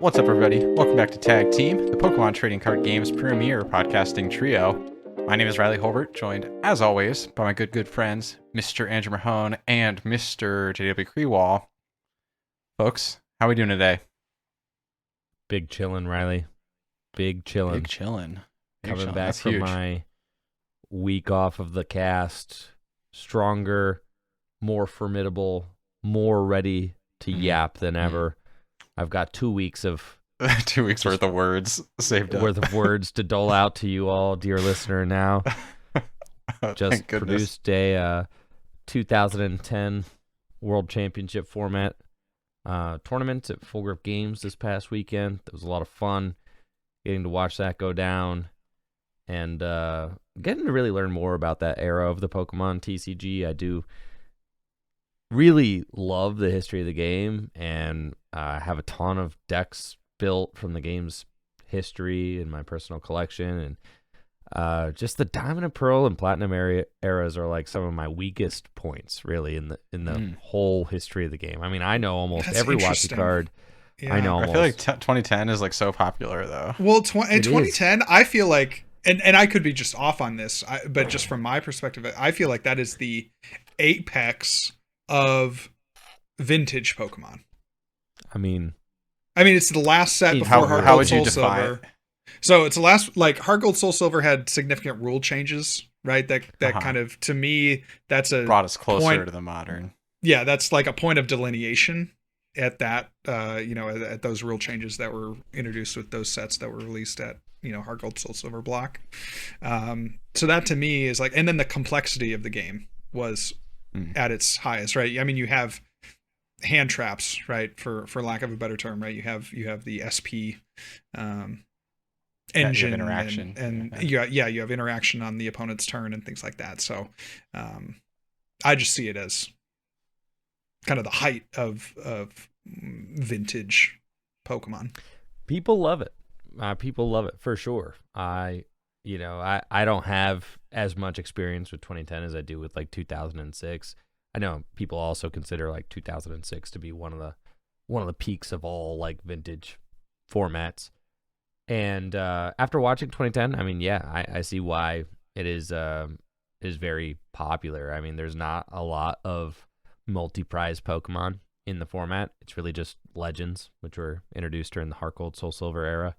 What's up, everybody? Welcome back to Tag Team, the Pokemon Trading Card Games premier podcasting trio. My name is Riley Hulbert, joined, as always, by my good friends, Mr. Andrew Mahone and Mr. JW Kriewall. Folks, how are we doing today? Big chillin', Riley. Big chillin'. Big chillin'. Coming back from my week off of the cast. Stronger, more formidable, more ready to yap than ever. I've got 2 weeks of 2 weeks worth of words saved up. Worth of words to dole out to you all, dear listener. Now, just produced a 2010 World Championship format tournament at Full Grip Games this past weekend. It was a lot of fun getting to watch that go down and getting to really learn more about that era of the Pokemon TCG. I do really love the history of the game and have a ton of decks built from the game's history in my personal collection, and just the Diamond and Pearl and Platinum eras are like some of my weakest points, really, in the whole history of the game. I mean, I know almost every WotC card. Yeah. I know. I feel like 2010 is like so popular, though. Well, in 2010, I feel like, and I could be just off on this, but just from my perspective, I feel like that is the apex of vintage Pokemon. I mean, it's the last set before Heart Gold, Soul Silver. So it's the last, like, Heart Gold, Soul Silver had significant rule changes, right? That kind of, to me, that's brought us closer to the modern. Yeah, that's like a point of delineation at that, at those rule changes that were introduced with those sets that were released at, Heart Gold, Soul Silver block. So that to me is like, and then the complexity of the game was at its highest, right? I mean, you have hand traps, right? For lack of a better term, right? You have the SP engine interaction, and you have interaction on the opponent's turn and things like that. So I just see it as kind of the height of vintage Pokemon. People love it. People love it for sure. I don't have as much experience with 2010 as I do with like 2006. I know people also consider like 2006 to be one of the peaks of all like vintage formats. And after watching 2010, I mean, yeah, I see why it is very popular. I mean, there's not a lot of multi-prize Pokemon in the format. It's really just Legends, which were introduced during the Heart Gold, Soul Silver era.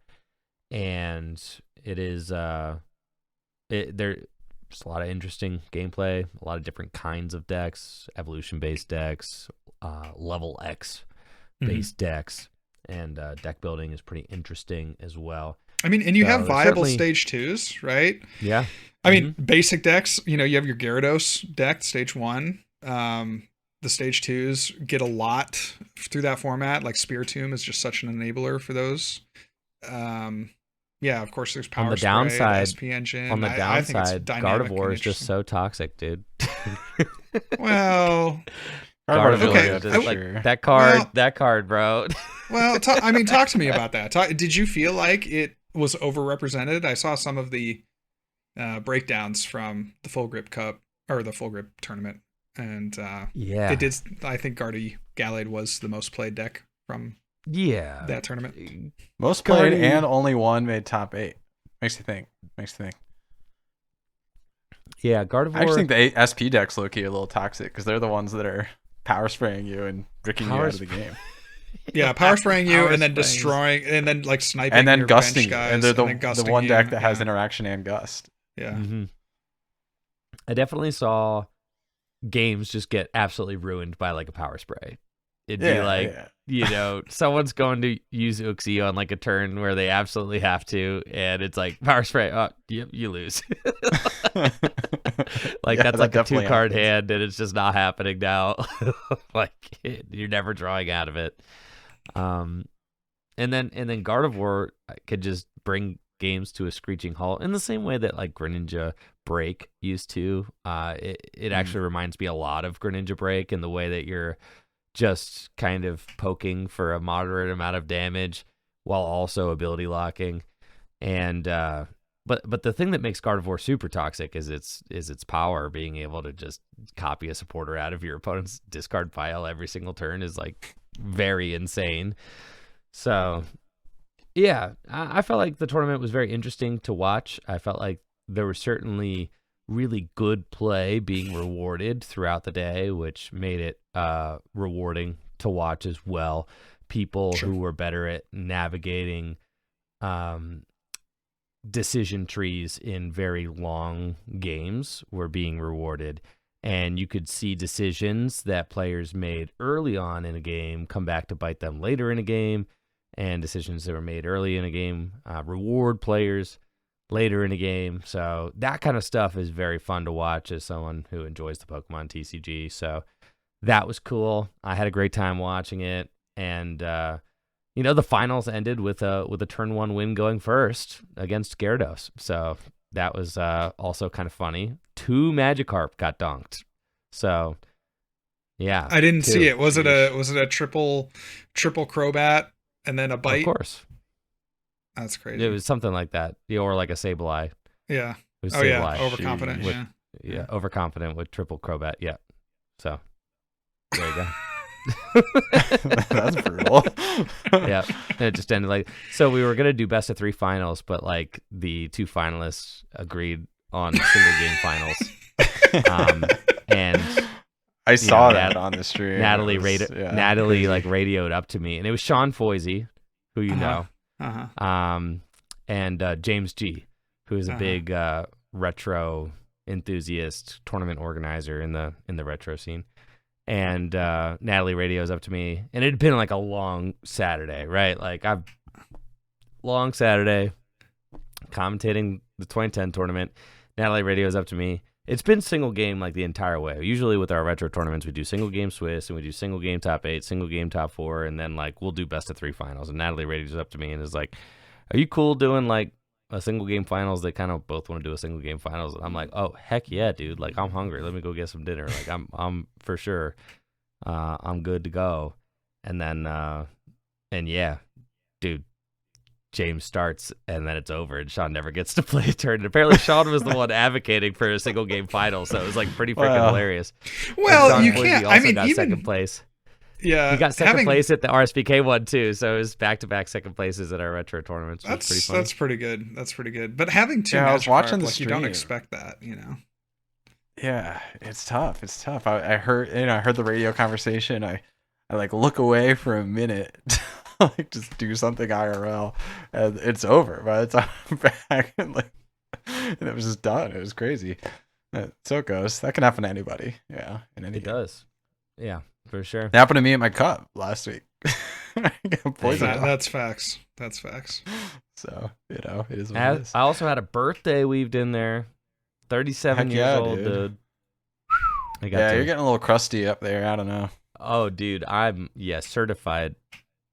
And it is there's a lot of interesting gameplay, a lot of different kinds of decks, evolution-based decks, level X based decks, and deck building is pretty interesting as well. I mean, and you have viable stage 2s, right? Yeah. I mean, basic decks, you have your Gyarados deck, stage 1. The stage 2s get a lot through that format. Like Spiritomb is just such an enabler for those. Yeah, of course, there's Power Spray, SP Engine. On the downside, Gardevoir is just so toxic, dude. Well, okay, like, that card, bro. Well, talk to me about that. Did you feel like it was overrepresented? I saw some of the breakdowns from the Full Grip Cup or the Full Grip tournament, and it did. I think Gallade was the most played deck from that tournament. Most played and only one made top 8. Makes you think. Yeah, Gardevoir. I actually think the SP decks low-key are a little toxic because they're the ones that are power spraying you and bricking you out of the game. Yeah, power spraying you and then destroying and then like sniping and then your gusting bench guys, and they're the one deck that has interaction and gust. Yeah. Mm-hmm. I definitely saw games just get absolutely ruined by like a power spray. It'd be like, someone's going to use Uxie on like a turn where they absolutely have to, and it's like power spray. Oh, yep, you lose. Like that's like a 2-card hand, and it's just not happening now. Like you're never drawing out of it. And then Gardevoir could just bring games to a screeching halt in the same way that like Greninja Break used to. It actually reminds me a lot of Greninja Break in the way that you're just kind of poking for a moderate amount of damage while also ability locking. And but the thing that makes Gardevoir super toxic is its power. Being able to just copy a supporter out of your opponent's discard pile every single turn is like very insane. So Yeah, I felt like the tournament was very interesting to watch. I felt like there was certainly really good play being rewarded throughout the day, which made it rewarding to watch as well. People Sure. who were better at navigating decision trees in very long games were being rewarded. And you could see decisions that players made early on in a game come back to bite them later in a game, and decisions that were made early in a game reward players later in a game. So that kind of stuff is very fun to watch as someone who enjoys the Pokemon TCG. So that was cool. I had a great time watching it. And, the finals ended with a turn 1 win going first against Gyarados. So that was also kind of funny. 2 Magikarp got dunked. So, yeah. I didn't see it. Was it a triple Crobat and then a bite? Of course. That's crazy. It was something like that. Or like a Sableye. Yeah. It was Oh, Sableye. yeah. Overconfident. With, Yeah. Yeah, overconfident with triple Crobat. Yeah. So, there you go. That's brutal. Yeah, and it just ended like so. We were gonna do best of 3 finals, but like the 2 finalists agreed on single game finals. And I saw know, that on the stream. Natalie Crazy. like radioed up to me, and it was Sean Foisey, who you know, and James G, who is a big retro enthusiast, tournament organizer in the retro scene. And Natalie radios up to me, and it had been like a long Saturday, right? Like long Saturday commentating the 2010 tournament. Natalie radios up to me. It's been single game like the entire way. Usually with our retro tournaments, we do single game Swiss, and we do single game top 8, single game top 4, and then like we'll do best of 3 finals. And Natalie radios up to me and is like, "Are you cool doing like a single game finals?" They kind of both want to do a single game finals. I'm like, "Oh heck yeah, dude! Like I'm hungry. Let me go get some dinner. Like I'm for sure, I'm good to go." And then and yeah, dude, James starts and then it's over, and Sean never gets to play a turn. And apparently, Sean was the one advocating for a single game final, so it was like pretty freaking hilarious. Well, you Boise can't. also I mean, got even second place. Yeah, He got second place at the RSPK one too, so it was back-to-back second places at our retro tournaments. That's pretty funny. That's pretty good. That's pretty good. But having 2 I was watching the like, you don't stream. expect that, you know. Yeah, it's tough. It's tough. I heard, I heard the radio conversation. I like look away for a minute, like just do something IRL, and it's over by the time I'm back, and it was just done. It was crazy. So it goes. That can happen to anybody. Yeah, in any It game. does. Yeah, for sure. It happened to me at my cup last week. I got poisoned. That's facts. That's facts. So it is what it is. I also had a birthday weaved in there. 37 Heck years yeah, old, dude. dude. You're getting a little crusty up there. I don't know. Oh, dude, I'm certified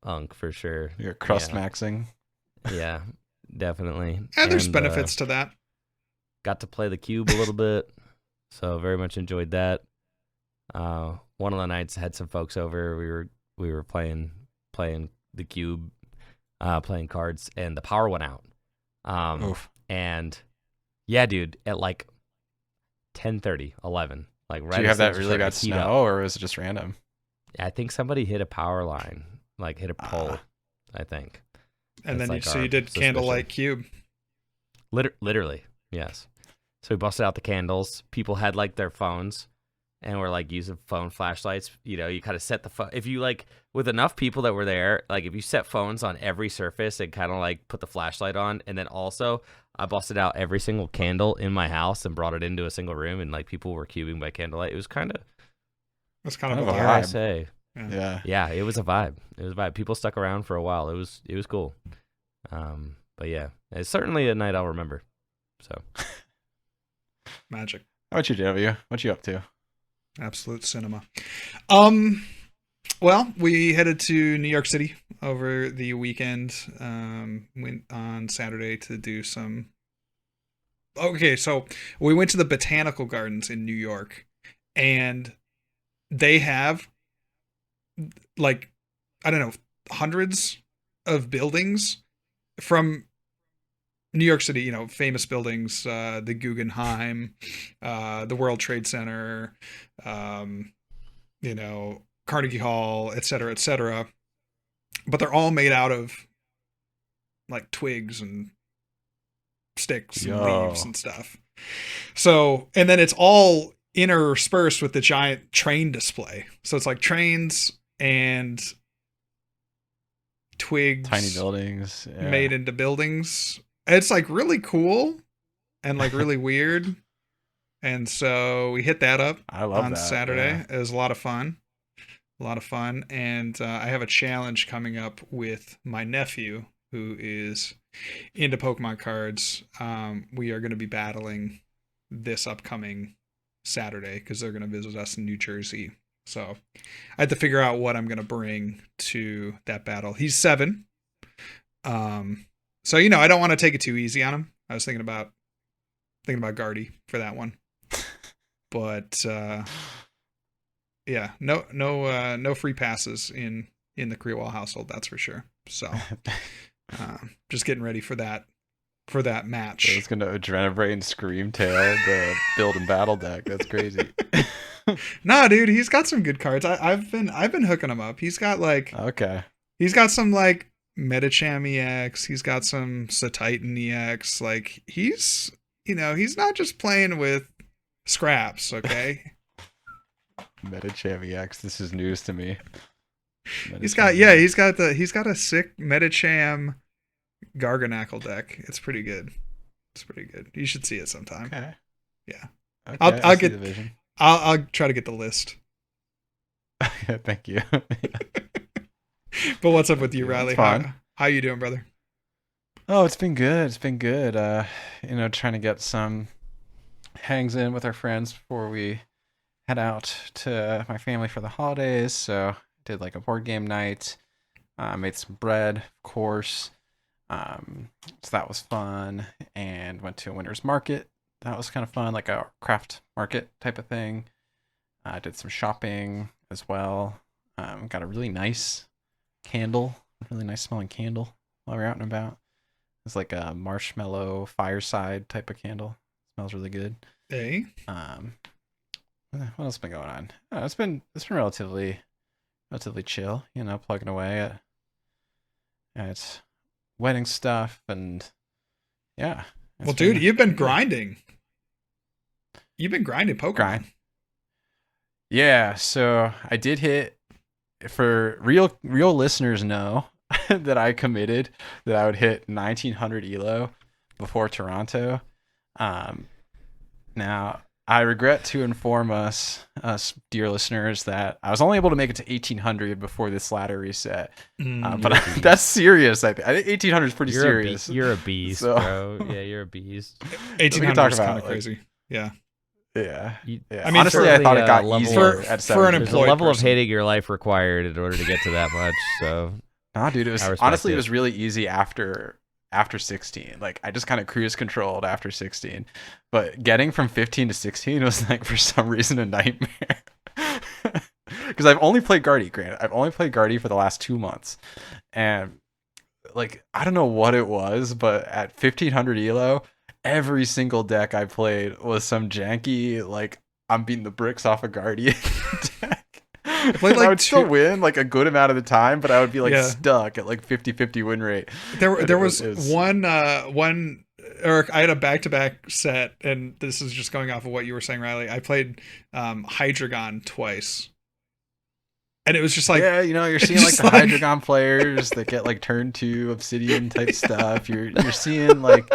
unk for sure. You're crust maxing. Yeah, definitely. And there's benefits to that. Got to play the cube a little bit, so very much enjoyed that. One of the nights had some folks over. We were playing the cube, playing cards, and the power went out. Oof. And yeah, dude, at like 10:30, 11, like right. Do you have as that things really started bad to heat snow, up. or was it just random? I think somebody hit a power line, like hit a pole. I think. And That's then like you did suspicion. candlelight cube. Literally, yes. So we busted out the candles. People had like their phones, and were like using phone flashlights. You know, you kind of set the phone. If you like, with enough people that were there, like if you set phones on every surface and kind of like put the flashlight on, and then also I busted out every single candle in my house and brought it into a single room, and like people were cubing by candlelight. It was kind of. That's kind of Kind a of a Dare I vibe. say? Yeah. Yeah, it was a vibe. It was a vibe. People stuck around for a while. It was cool. But yeah, it's certainly a night I'll remember. So magic. How about you, JW? What you up to? Absolute cinema. Well, we headed to New York City over the weekend. Went on Saturday to do some. Okay, so we went to the Botanical Gardens in New York, and they have like, I don't know, hundreds of buildings from New York City, you know, famous buildings, the Guggenheim, the World Trade Center, you know, Carnegie Hall, et cetera, et cetera. But they're all made out of like twigs and sticks and Yo. leaves and stuff. So, and then it's all interspersed with the giant train display. So it's like trains and twigs, Tiny buildings. Yeah. made into buildings. It's like really cool and like really weird. And so we hit that up I love on that. Saturday. Yeah. It was a lot of fun. And I have a challenge coming up with my nephew who is into Pokemon cards. We are going to be battling this upcoming Saturday because they're going to visit us in New Jersey. So I had to figure out what I'm going to bring to that battle. He's 7. So, I don't want to take it too easy on him. I was thinking about Guardy for that one. But yeah, no free passes in the Kriewall household, that's for sure. So just getting ready for that match. It's gonna Adrenabrain Screamtail the build and battle deck. That's crazy. Nah, dude, he's got some good cards. I've been hooking him up. He's got some like Metacham EX. He's got some Satitan EX. Like he's not just playing with scraps. Okay. Metacham EX. This is news to me. He's got a sick Metacham Garganackle deck. It's pretty good. You should see it sometime. Okay. Yeah. Okay, I'll see get the vision. I'll try to get the list. Thank you. But what's up with you, Yeah, Riley? it's fun. How you doing, brother? Oh, it's been good. Trying to get some hangs in with our friends before we head out to my family for the holidays. So did like a board game night. Made some bread, of course. So that was fun. And went to a winter's market. That was kind of fun, like a craft market type of thing. Did some shopping as well. Got a really nice smelling candle while we were out and about. It's like a marshmallow fireside type of candle. Smells really good. Hey. What else has been going on? It's been relatively chill, plugging away at wedding stuff and yeah. Well, dude, you've been grinding. You've been grinding Pokemon. Yeah, so I did hit, for real listeners know that I committed that I would hit 1900 ELO before Toronto. Now I regret to inform us dear listeners that I was only able to make it to 1800 before this ladder reset. But that's serious. I think 1800 is pretty serious. You're a beast, So- bro. Yeah, you're a beast. 1800 is kind of crazy. Yeah. Yeah. I mean, honestly, I thought it got level easier of- at for an 7. There's a employed level of person. hating your life required in order to get to that much. So Nah, dude, it was I respect honestly it. it was really easy after 16. Like I just kind of cruise controlled after 16, but getting from 15 to 16 was like for some reason a nightmare. Because I've only played Guardy, granted. I've only played Guardy for the last 2 months, and like I don't know what it was, but at 1500 ELO, every single deck I played was some janky like I'm beating the bricks off a Guardian deck. played, And like, I would still win like a good amount of the time, but I would be like Yeah. stuck at like 50-50 win rate. There was It was- one Eric, I had a back-to-back set, and this is just going off of what you were saying, Riley. I played Hydreigon twice, and it was just like, yeah, you're seeing like just the like- Hydreigon players that get like turn 2 Obsidian type stuff. You're seeing like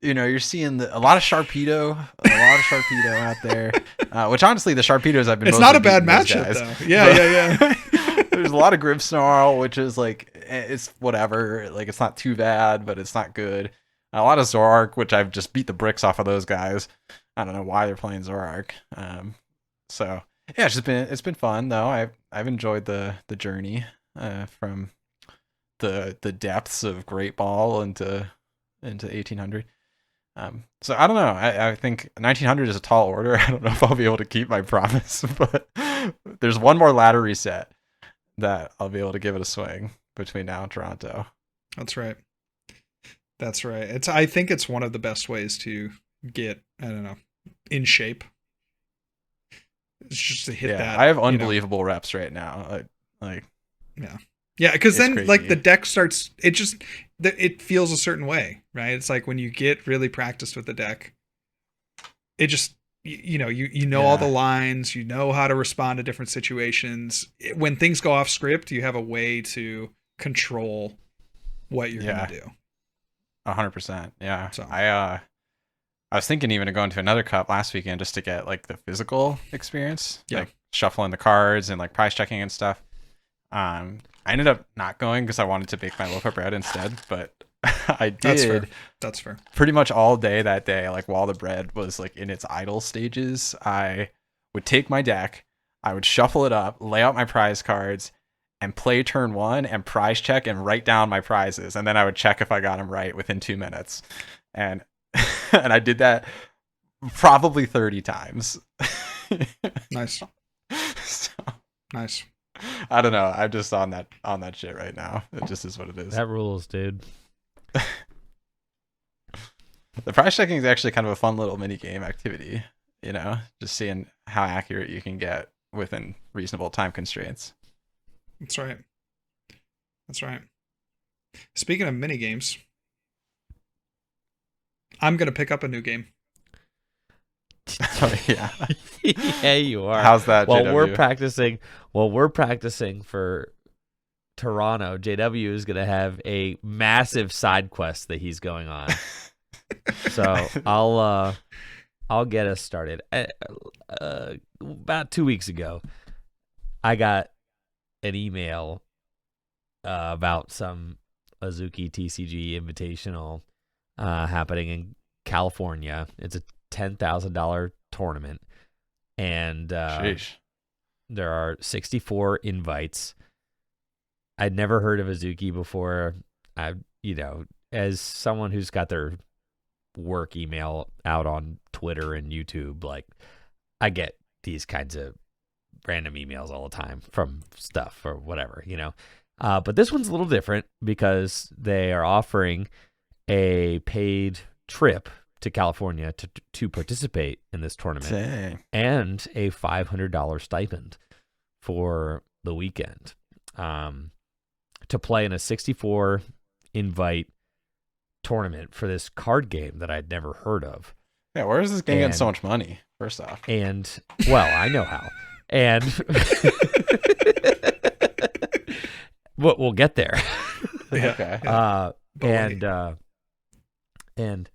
you're seeing a lot of Sharpedo out there. Which honestly, the Sharpedos I've been. it's mostly not a bad beating those matchup guys. though. Yeah. There's a lot of Grimmsnarl, which is like it's whatever. Like it's not too bad, but it's not good. A lot of Zoroark, which I've just beat the bricks off of those guys. I don't know why they're playing Zoroark. So yeah, it's been fun though. I've enjoyed the journey from the depths of Great Ball into 1800. So I don't know. I think 1900 is a tall order. I don't know if I'll be able to keep my promise, but there's one more ladder reset that I'll be able to give it a swing between now and Toronto. That's right. I think it's one of the best ways to get, I don't know, in shape. It's just to hit that. I have unbelievable reps right now. Like Yeah. Yeah, because then crazy. like the deck starts, it feels a certain way, right? It's like when you get really practiced with the deck, it just you know all the lines, you know how to respond to different situations. When things go off script, you have a way to control what you're gonna do. 100%. Yeah. So I was thinking even of going to another cup last weekend just to get like the physical experience, like shuffling the cards and like price checking and stuff. I ended up not going because I wanted to bake my loaf of bread instead, but I did. That's fair. Pretty much all day that day, like while the bread was like in its idle stages, I would take my deck, I would shuffle it up, lay out my prize cards, and play turn one and prize check and write down my prizes, and then I would check if I got them right within 2 minutes, and and I did that probably 30 times. Nice. So, nice. I don't know. I'm just on that shit right now. It just is what it is. That rules, dude. The price checking is actually kind of a fun little mini game activity, just seeing how accurate you can get within reasonable time constraints. That's right. Speaking of mini games, I'm gonna pick up a new game. Oh, yeah. Yeah, you are. How's that, Well, JW? we're practicing for Toronto. JW is gonna have a massive side quest that he's going on. So I'll get us started. About 2 weeks ago, I got an email about some Azuki TCG Invitational happening in California. It's a $10,000 tournament, and there are 64 invites. I'd never heard of Azuki before. As someone who's got their work email out on Twitter and YouTube, like, I get these kinds of random emails all the time from stuff or whatever, but this one's a little different because they are offering a paid trip to California to participate in this tournament. Dang. And a $500 stipend for the weekend to play in a 64 invite tournament for this card game that I'd never heard of. Yeah, where is this game getting so much money, first off? And, well, I know how. And we'll get there. Okay. And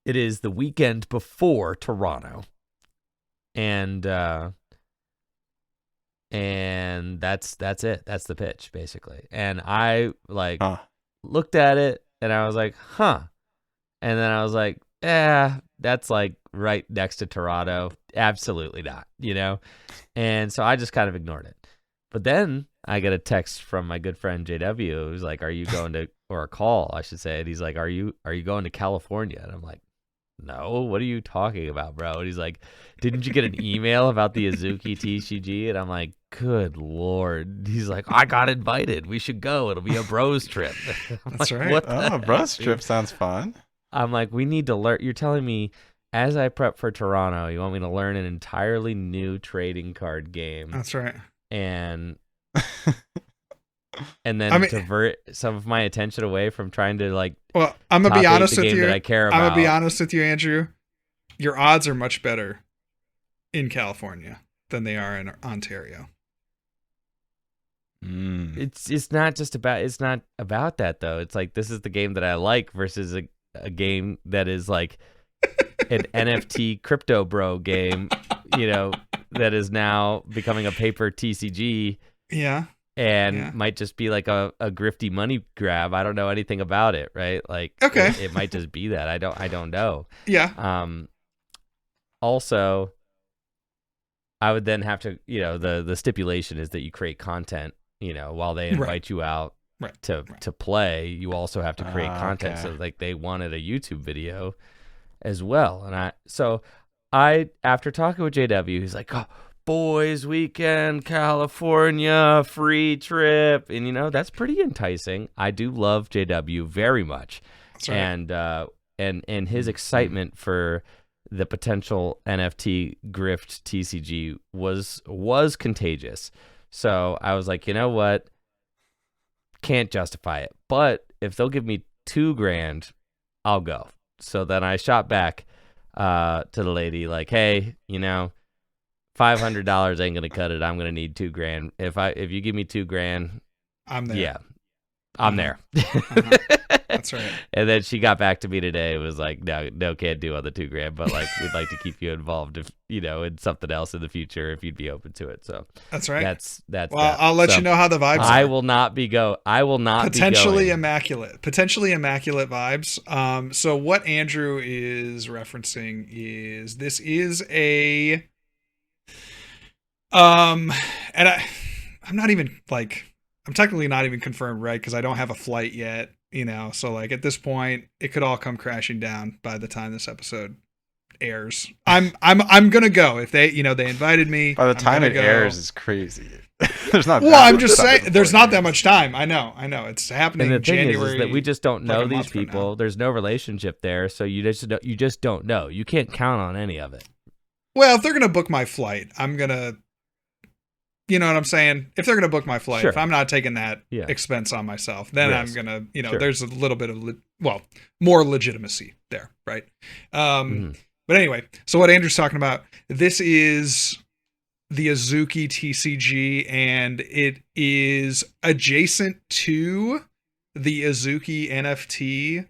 it is the weekend before Toronto. And that's it. That's the pitch, basically. And I looked at it and I was like, huh. And then I was like, that's like right next to Toronto. Absolutely not, And so I just kind of ignored it. But then I get a text from my good friend JW who's like, are you going to, or a call, I should say. And he's like, are you going to California? And I'm like, no, what are you talking about, bro? And he's like, didn't you get an email about the Azuki TCG? And I'm like, good Lord. He's like, I got invited. We should go. It'll be a bros trip. That's like, right. What Oh, bros trip sounds fun. I'm like, we need to learn. You're telling me as I prep for Toronto, you want me to learn an entirely new trading card game. That's right. And then divert some of my attention away from trying to Well, I'm gonna be honest with you. That I care about. I'm gonna be honest with you, Andrew. Your odds are much better in California than they are in Ontario. It's not just about. It's not about that though. It's like this is the game that I like versus a game that is like an NFT crypto bro game, that is now becoming a paper TCG. Yeah. And might just be like a grifty money grab. I don't know anything about it, right? Like, okay, it might just be that. I don't know. Yeah. Also, I would then have to, the stipulation is that you create content, while they invite you out to play. You also have to create content. Okay. So like they wanted a YouTube video as well. And I after talking with JW, he's like, oh, boys weekend, California, free trip. And, that's pretty enticing. I do love JW very much. That's right. And his excitement for the potential NFT grift TCG was contagious. So I was like, you know what? can't justify it. But if they'll give me $2,000, I'll go. So then I shot back to the lady like, hey, $500 ain't gonna cut it. I'm gonna need $2,000. If you give me $2,000, I'm there. Yeah, I'm there. That's right. And then she got back to me today. It was like, no, can't do on the $2,000, but like we'd like to keep you involved if in something else in the future if you'd be open to it. So that's right. That's well, I'll let you know how the vibes. I will not be potentially immaculate vibes. So what Andrew is referencing is this is a and I'm not even like I'm technically not even confirmed, right? Because I don't have a flight yet. So like at this point, it could all come crashing down by the time this episode airs. I'm gonna go if they they invited me. By the time it airs, it's crazy. There's not. Well, I'm just saying, there's not that much time. I know. It's happening. And the in thing January, is that we just don't know these people. There's no relationship there, so you just don't know. You can't count on any of it. Well, if they're gonna book my flight, I'm gonna. You know what I'm saying? If they're going to book my flight, if I'm not taking that expense on myself, then I'm going to, there's a little bit of, more legitimacy there, right? But anyway, so what Andrew's talking about, this is the Azuki TCG, and it is adjacent to the Azuki NFT.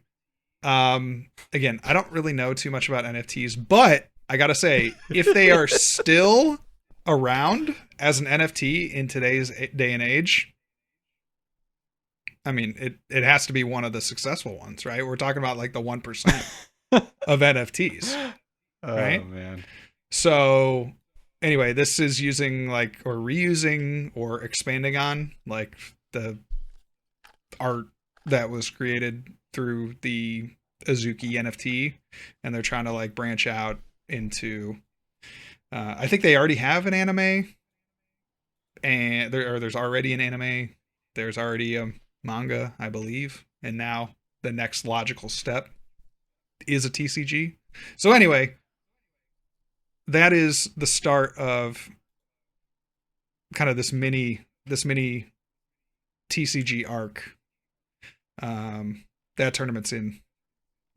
Again, I don't really know too much about NFTs, but I got to say, if they are still around as an NFT in today's day and age, I mean, it has to be one of the successful ones, right? We're talking about like the 1% of NFTs, right? Oh man. So anyway, this is using like, or reusing or expanding on like the art that was created through the Azuki NFT, and they're trying to like branch out into I think they already have an anime, and there's already an anime. There's already a manga, I believe, and now the next logical step is a TCG. So anyway, that is the start of kind of this mini TCG arc. That tournament's in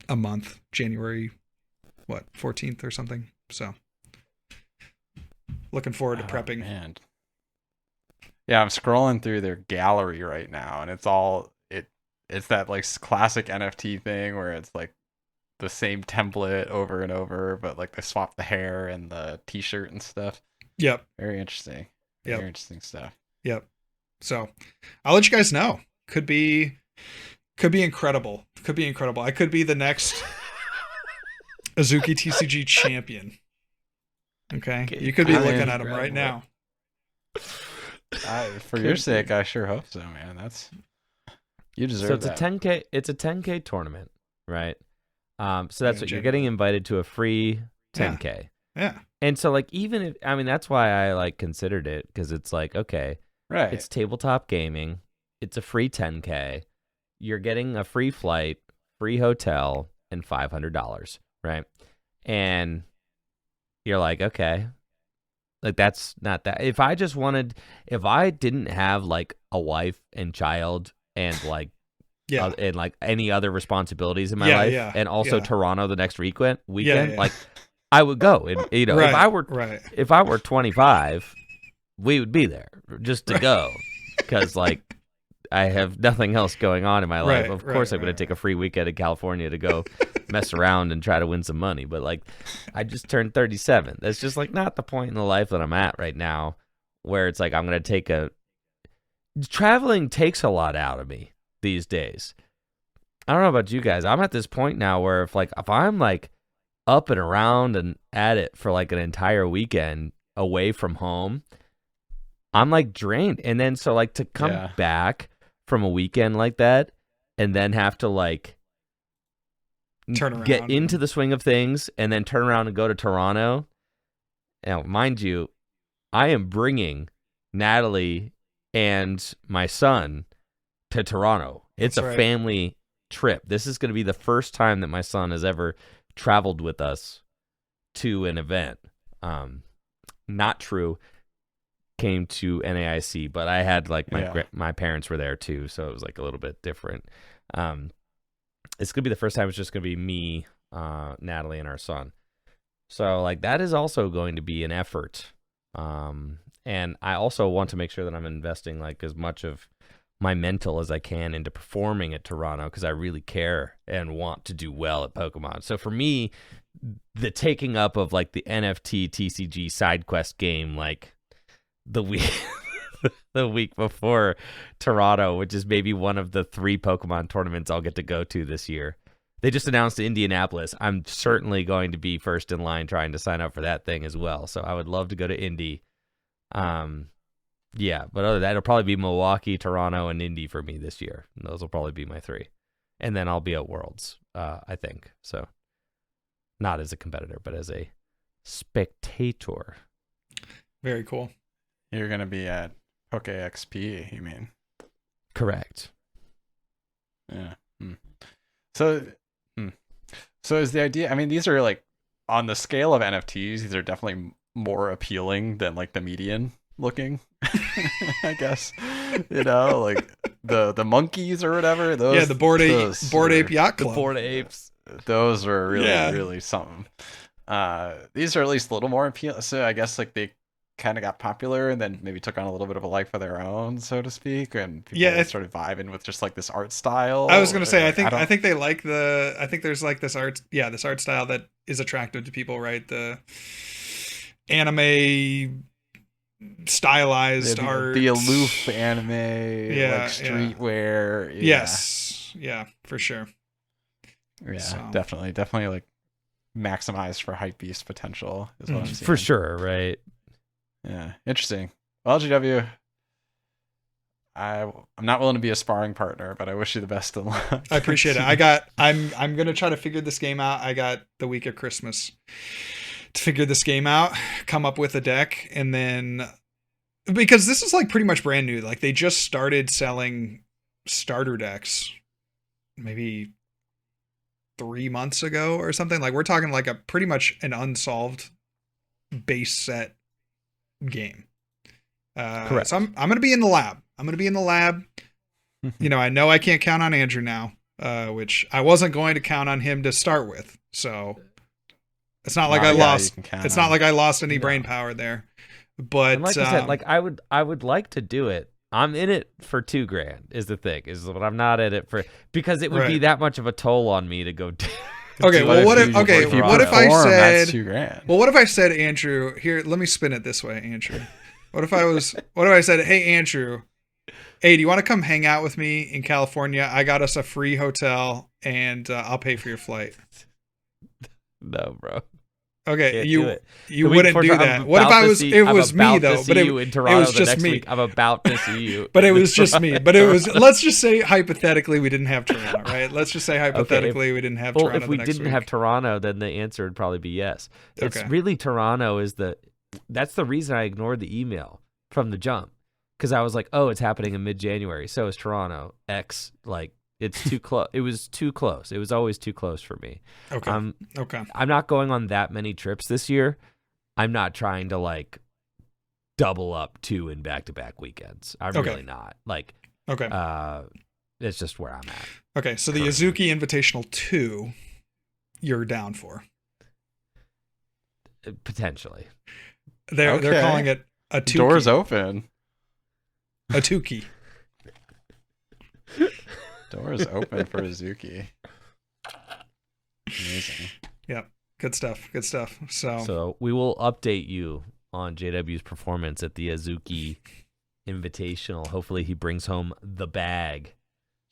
a month, January 14th or something. So. Looking forward to prepping. Man. Yeah, I'm scrolling through their gallery right now, and it's that like classic NFT thing where it's like the same template over and over, but like they swap the hair and the t-shirt and stuff. Yep. Very interesting. Very interesting stuff. Yep. So I'll let you guys know. Could be incredible. Could be incredible. I could be the next Azuki TCG champion. Okay, you could be looking at them right now. For your sake, I sure hope so, man. You deserve that. So it's a 10K tournament, right? So that's what you're getting invited to, a free 10K. Yeah. And so like even if that's why I like considered it, because it's like, okay, right, it's tabletop gaming, it's a free 10K, you're getting a free flight, free hotel, and $500, right? And you're like, okay, like that's not that. If I didn't have like a wife and child and like, and like any other responsibilities in my life, and also Toronto the next weekend, like I would go. And if I were 25, we would be there just to go, because like I have nothing else going on in my life. Of course, I'm going to take a free weekend in California to go mess around and try to win some money. But like, I just turned 37. That's just like not the point in the life that I'm at right now, where it's like I'm going to take traveling takes a lot out of me these days. I don't know about you guys. I'm at this point now where if I'm like up and around and at it for like an entire weekend away from home, I'm like drained. And then so like to come back from a weekend like that and then have to like turn around, get into the swing of things, and then turn around and go to Toronto. Now, mind you, I am bringing Natalie and my son to Toronto. It's a family trip. This is going to be the first time that my son has ever traveled with us to an event. Not true. came to NAIC, but I had like Yeah. my parents were there too, so it was like a little bit different. It's gonna be the first time it's just gonna be me, Natalie, and our son. So like that is also going to be an effort. And I also want to make sure that I'm investing like as much of my mental as I can into performing at Toronto, because I really care and want to do well at Pokemon. So for me, the taking up of like the NFT TCG Side Quest game, like the week the week before Toronto, which is maybe one of the 3 Pokemon tournaments I'll get to go to this year. They just announced Indianapolis. I'm certainly going to be first in line trying to sign up for that thing as well. So I would love to go to Indy. Yeah, but other than that, it'll probably be Milwaukee, Toronto, and Indy for me this year. And those will probably be my 3. And then I'll be at Worlds, I think. So not as a competitor, but as a spectator. Very cool. You're going to be at Poke XP, you mean? Correct. Yeah. So is the idea, I mean, these are like, on the scale of NFTs, these are definitely more appealing than like the median looking, I guess. You know, like the monkeys or whatever. Those, the Bored Ape Yacht Club. The Bored Apes. Those were really something. These are at least a little more appealing. So I guess like they kind of got popular and then maybe took on a little bit of a life of their own, so to speak, and people started vibing with just like this art style. I was gonna say, I think they like I think there's like this art style that is attractive to people, right? The anime stylized art, the aloof anime, like streetwear. Yes, for sure. Yeah, so. definitely like maximized for hype beast potential is what I'm seeing. For sure, right? Yeah, interesting. Well, GW, I'm not willing to be a sparring partner, but I wish you the best of luck. I appreciate it. I'm gonna try to figure this game out. I got the week of Christmas to figure this game out, come up with a deck, and then because this is like pretty much brand new. Like they just started selling starter decks, maybe 3 months ago or something. Like we're talking like a pretty much an unsolved base set game. Correct. So I'm going to be in the lab. You know I can't count on Andrew now, which I wasn't going to count on him to start with. So it's not like I lost. It's not like I lost any brain power there. But and like you said, like I would like to do it. I'm in it for $2,000 is the thing. But I'm not in it for because it would be that much of a toll on me to go. Okay, well, what if I said $2,000? Well, what if I said, Andrew, here, let me spin it this way, Andrew. What if I said, hey, Andrew, hey, do you want to come hang out with me in California? I got us a free hotel and I'll pay for your flight. No, bro. Okay, you wouldn't do that. What if it was me though? But it was just me. I'm about to see you. But it was just me. But it was. Let's just say hypothetically we didn't have Toronto, right? Let's just say hypothetically we didn't have Toronto. If we didn't have Toronto, then the answer would probably be yes. It's really Toronto that's the reason I ignored the email from the jump, because I was like, oh, it's happening in mid-January. So is Toronto. Like. It's too close. It was too close. It was always too close for me. Okay. I'm not going on that many trips this year. I'm not trying to like double up 2 in back-to-back weekends. I'm really not. Like, it's just where I'm at. Okay, so the Azuki Invitational 2, you're down for? Potentially. They're calling it a Tuki. Doors open. A Tuki. Doors open for Azuki. Amazing. Yep. Good stuff. So we will update you on JW's performance at the Azuki Invitational. Hopefully he brings home the bag.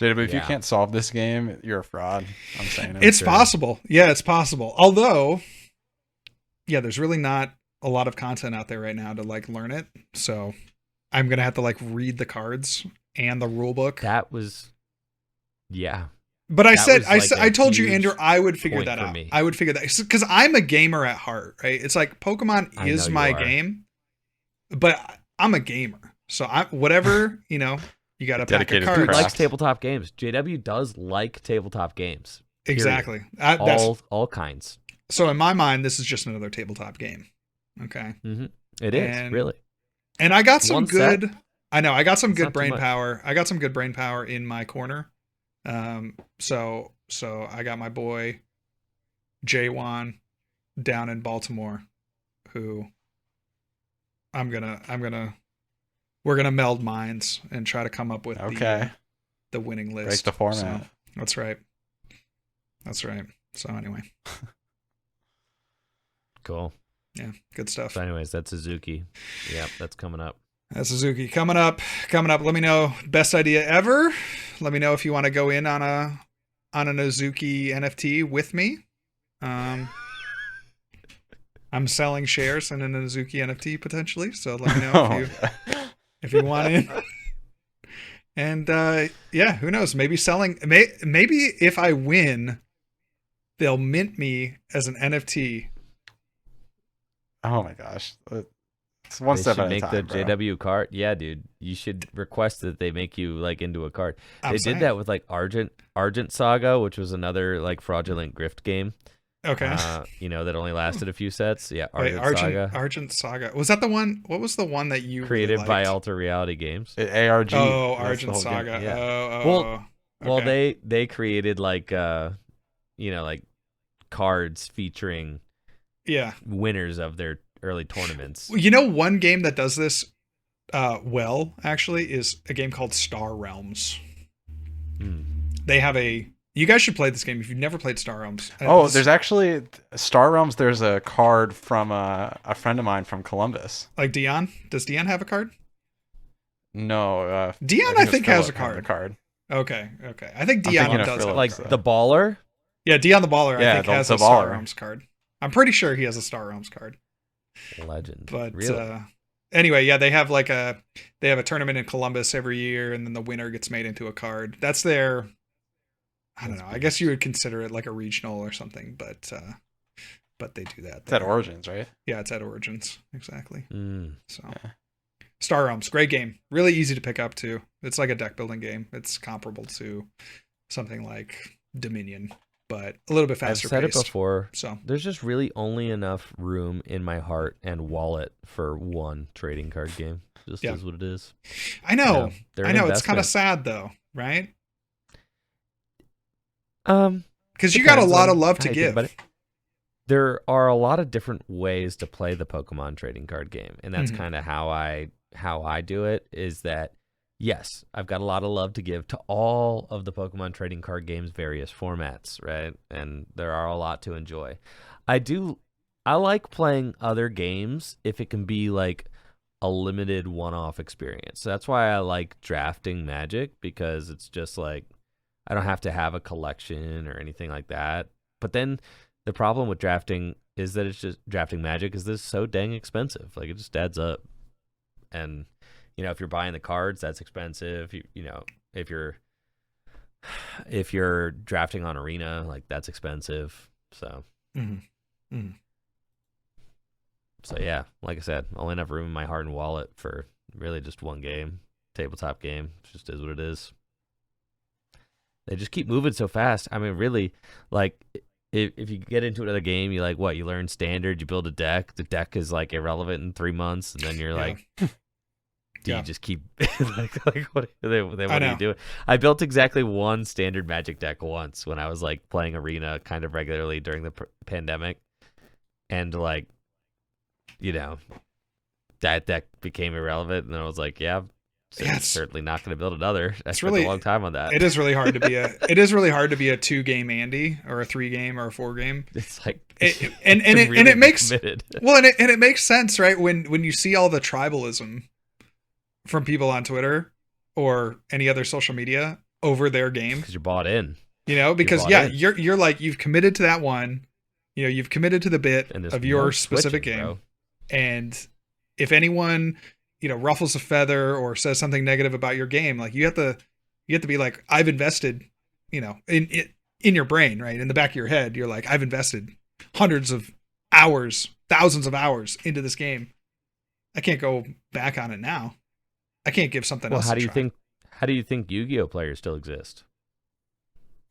JW, if you can't solve this game, you're a fraud. I'm saying it. It's possible. Yeah, it's possible. Although, there's really not a lot of content out there right now to like learn it. So I'm gonna have to like read the cards and the rule book. That was. Yeah. But I told you, Andrew, I would figure that out. I would figure that because I'm a gamer at heart, right? It's like Pokemon is my game, but I'm a gamer. So whatever, you got to pack a card. He likes tabletop games. JW does like tabletop games. Period. Exactly. All kinds. So in my mind, this is just another tabletop game. Okay. Mm-hmm. It is, really. And I got some One good. set? I know I got some It's good not too brain much. power. I got some good brain power in my corner. So I got my boy Jaywan down in Baltimore, who we're gonna meld minds and try to come up with Okay. the winning list. Break the format. So, that's right. That's right. So anyway, Cool. yeah, good stuff. So anyways, that's Suzuki. Yep, that's coming up. That's Suzuki coming up. Let me know best idea ever. Let me know if you want to go in on a Suzuki NFT with me. I'm selling shares in a Suzuki NFT potentially, so let me know if you want in. And yeah, who knows? Maybe maybe if I win, they'll mint me as an NFT. Oh my gosh. It's one They step should at a make time, the bro. JW card. Yeah, dude. You should request that they make you like into a card. I'm They saying. did that with like Argent Saga, which was another like fraudulent grift game. Okay. That only lasted a few sets. Yeah, Wait, Saga. Argent Saga. Was that the one? What was the one that you Created really by liked? Alter Reality Games. ARG. Oh, that's the Argent whole game. Saga. Yeah. Oh. Well, okay. they created like like cards featuring Yeah. winners of their early tournaments. You know, one game that does this well actually is a game called Star Realms. They have you guys should play this game if you've never played Star Realms. There's actually Star Realms. There's a card from a friend of mine from Columbus. like Dion. Does Dion have a card? No, Dion, I think, has a card. Okay. I think I'm Dion thinking of does have Philip, a Like card. the baller. Yeah, Dion the Baller, Yeah, I think, has the a Star baller. Realms card. I'm pretty sure he has a Star Realms card. Legend. But really? anyway, yeah, they have a tournament in Columbus every year, and then the winner gets made into a card. That's their, I don't know. I guess you would consider it like a regional or something, but they do that. It's at there. Origins, right? Yeah, it's at Origins, exactly. So, Yeah. Star Realms, great game, really easy to pick up too. It's like a deck building game. It's comparable to something like Dominion, but a little bit I've faster said paced. it before. So There's just really only enough room in my heart and wallet for one trading card game. Just Yeah. is what it is. I know, They're I an know. It's kind of investment. sad though, right? Um, Because you got a depends lot on of love how to you think give. about it. There are a lot of different ways to play the Pokemon trading card game, and that's Mhm. kind of how I do it. Is that yes, I've got a lot of love to give to all of the Pokemon trading card games, various formats, right? And there are a lot to enjoy. I like playing other games if it can be like a limited one-off experience. So that's why I like drafting Magic, because it's just like I don't have to have a collection or anything like that. But then the problem with drafting is that it's just drafting Magic is this so dang expensive. Like it just adds up. And if you're buying the cards, that's expensive. If you're drafting on Arena, like that's expensive. So So yeah, like I said, only enough room in my heart and wallet for really just one game, tabletop game. It just is what it is. They just keep moving so fast. I mean, really, like if you get into another game, you like what? You learn standard, you build a deck. The deck is like irrelevant in 3 months, and then you're Yeah. like, do Yeah. you just keep like what are know. you doing? I built exactly one standard Magic deck once when I was like playing Arena kind of regularly during the pandemic, and like, that deck became irrelevant, and then I was like, yeah. So Yeah, I'm certainly not going to build another. I spent really- a long time on that. It is really hard to be a 2-game Andy or a 3-game or a 4-game. It's like And really it makes committed. well, and it makes sense, right? When you see all the tribalism from people on Twitter or any other social media over their game, Because you're bought in. because bought yeah, in. you're like, you've committed to that one, you've committed to the bit And there's of your no specific switching, game, bro. and if anyone ruffles a feather or says something negative about your game, like you have to be like, I've invested, in your brain, right? In the back of your head, you're like, I've invested hundreds of hours, thousands of hours into this game. I can't go back on it now. I can't give something Well, else. how a do you try. think? How do you think Yu-Gi-Oh players still exist?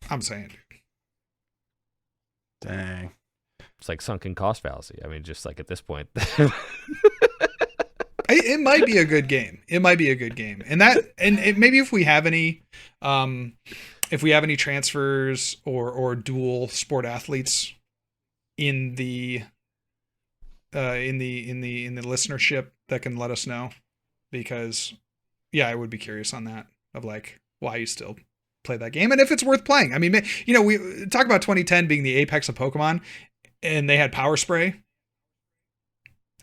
I'm saying, dude. Dang. It's like sunken cost fallacy. I mean, just like at this point, it might be a good game. It might be a good game, and maybe if we have any transfers or dual sport athletes in the listenership that can let us know, because I would be curious on that, of like why you still play that game and if it's worth playing. I mean, we talk about 2010 being the apex of Pokemon, and they had Power Spray.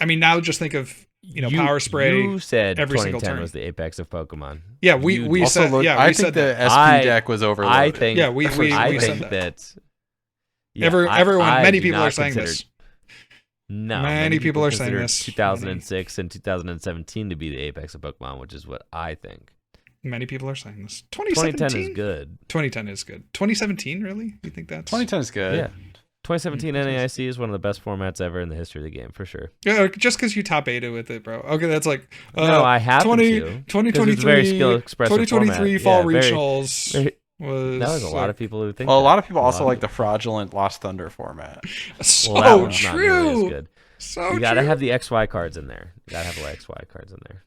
I mean, now just think of Power Spray. You said every 2010 single turn was the apex of Pokemon. Yeah, we said. I think the SP deck was overloaded. I think. Yeah, we I said think that. Many people are saying this. No, many people are saying this. 2006 and 2017 to be the apex of Pokemon, which is what I think. Many people are saying this. 2010 is good. 2010 is good. 2017, really? You think that's 2010 is good? Yeah. 2017 NAIC is one of the best formats ever in the history of the game, for sure. Yeah, just because you top 8 with it, bro. Okay, that's like no, I have 2023 very skill expressive 2023 format. fall regionals. There's a lot of people who think. Well, a lot of people also like the fraudulent Lost Thunder format. So that one's true. Not nearly as good. So you gotta true. have the XY cards in there. You gotta have the XY cards in there.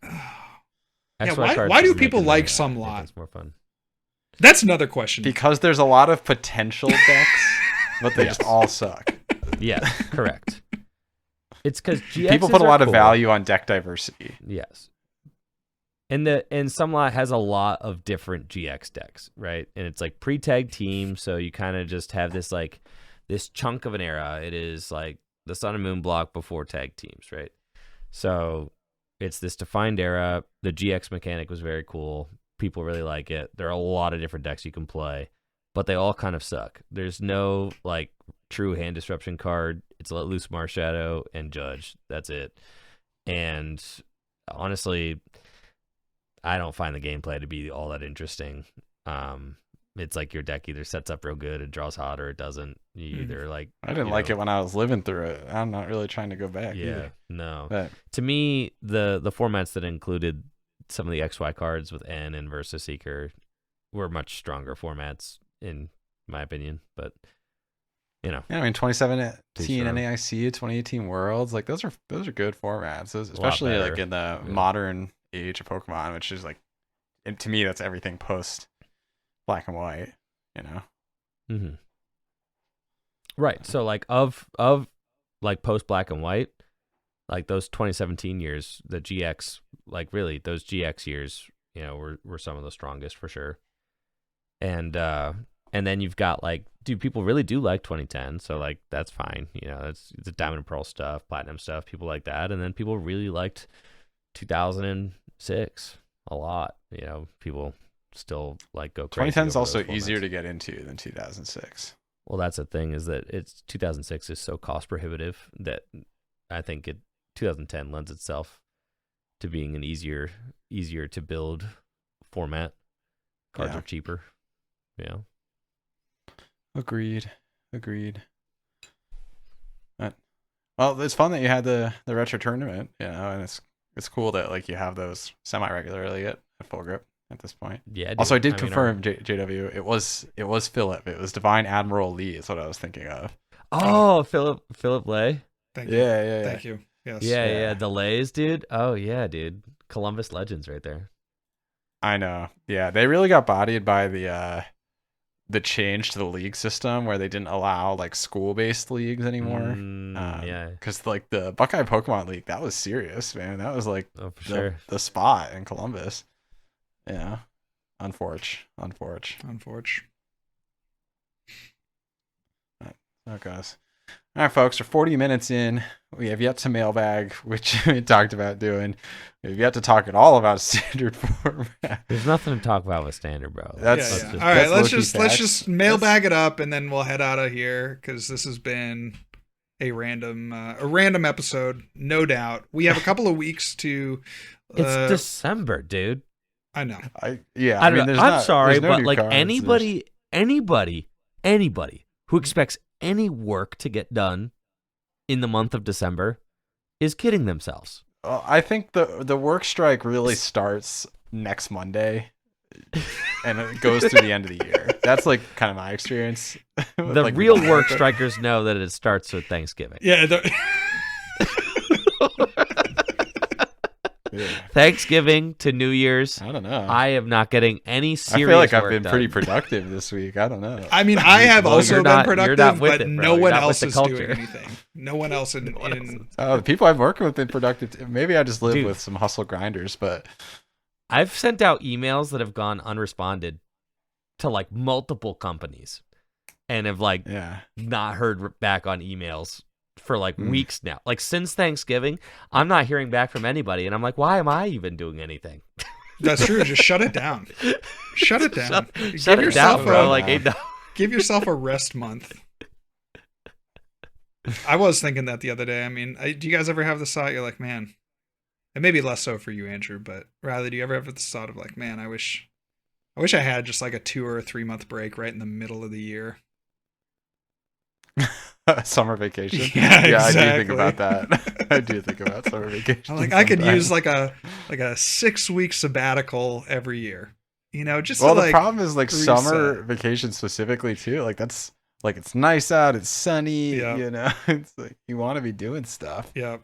Why do people like some lot? It's more fun. That's another question. Because there's a lot of potential decks, but they just all suck. Yes, correct. It's because people put a lot of value on deck diversity. Yes. And Sumlot has a lot of different GX decks, right? And it's like pre-tag team, so you kind of just have this like this chunk of an era. It is like the Sun and Moon block before tag teams, right? So it's this defined era. The GX mechanic was very cool. People really like it. There are a lot of different decks you can play, but they all kind of suck. There's no like true hand disruption card. It's Let Loose Marshadow and Judge. That's it. And honestly, I don't find the gameplay to be all that interesting. It's like your deck either sets up real good, it draws hot, or it doesn't. You either like. I didn't like it when I was living through it. I'm not really trying to go back. Yeah, either. No. But to me, the formats that included some of the XY cards with N and Versa Seeker were much stronger formats, in my opinion. But yeah, I mean, 2017 sure. NAIC, 2018 Worlds, like those are good formats, especially like in the modern age of Pokemon, which is like, and to me, that's everything post Black and White, Mm-hmm. Right. So like of like post Black and White, like those 2017 years, the GX, like really those GX years, were some of the strongest for sure. And then you've got like, dude, people really do like 2010, so like that's fine. It's the Diamond and Pearl stuff, Platinum stuff, people like that. And then people really liked 2006 a lot. People still like go crazy. 2010 is also easier to get into than 2006. Well, that's the thing, is that 2006 is so cost prohibitive that I think 2010 lends itself to being an easier to build format. Cards are cheaper. Yeah. Agreed. Well, it's fun that you had the retro tournament, and it's cool that like you have those semi-regularly at Full Grip at this point. Yeah. Also, I did confirm, JW, it was Philip. It was Divine Admiral Lee is what I was thinking of. Oh, Philip Lay. Thank you. Yeah. Thank you. Yes. Yeah. The Lays, dude. Oh yeah, dude. Columbus Legends right there. I know. Yeah, they really got bodied by the change to the league system where they didn't allow like school-based leagues anymore. Yeah. Because like the Buckeye Pokemon League, that was serious, man. That was like the spot in Columbus. Yeah. Unfortunate. Oh, gosh. All right, folks, we're 40 minutes in. We have yet to mailbag, which we talked about doing. We've yet to talk at all about standard format. There's nothing to talk about with standard, bro. All right, let's just mailbag it up, and then we'll head out of here, because this has been a random episode, no doubt. We have a couple of weeks to. It's December, dude. I know. I'm sorry, but like anybody who expects any work to get done in the month of December is kidding themselves. I think the work strike really starts next Monday and it goes through the end of the year. That's like kind of my experience. The like real work strikers know that it starts with Thanksgiving. Yeah. Thanksgiving to New Year's. I don't know. I am not getting any I serious feel like I've work been done. pretty productive this week. I don't know. I mean, I have Well, also you're been not productive, with but it, bro. no You're one not with else the is culture. doing anything. No one else in The people I'm working with have been productive. Maybe I just live Dude. with some hustle grinders, but I've sent out emails that have gone unresponded to like multiple companies and have like yeah. not heard back on emails for like weeks now. Like since Thanksgiving, I'm not hearing back from anybody. And I'm like, why am I even doing anything? That's true. Just shut it down. Shut it down. Shut it down, bro. Like, ain't no- Give yourself a rest month. I was thinking that the other day. I mean, do you guys ever have the thought? You're like, man, and maybe less so for you, Andrew, but Riley, do you ever have the thought of like, man, I wish I had just like a 2 or 3 month break right in the middle of the year. Summer vacation. Yeah, exactly. I do think about that. I do think about summer vacation. Like I could use like a 6-week sabbatical every year. You know, just well, to, the problem is like reset. summer vacation specifically too. Like that's like it's nice out, it's sunny. Yeah. You know, it's like you want to be doing stuff. Yeah,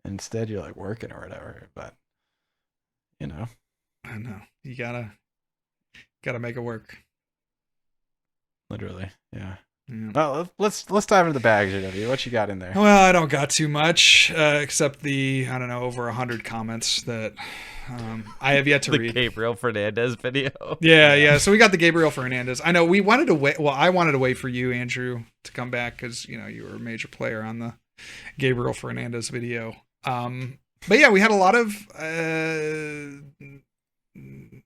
Instead, you're like working or whatever. But you know, I know you gotta make it work. literally, yeah. Yeah. Well, let's dive into the bag, JW. What you got in there? Well, I don't got too much except the over 100 comments that I have yet to the read. Gabriel Fernandez video. Yeah. So we got the Gabriel Fernandez. I know we wanted to wait. Well, I wanted to wait for you, Andrew, to come back because you were a major player on the Gabriel Fernandez video. But yeah, we had a lot of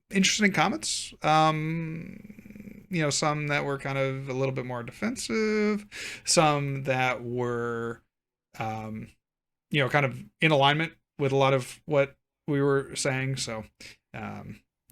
interesting comments. Some that were kind of a little bit more defensive, some that were, kind of in alignment with a lot of what we were saying. So,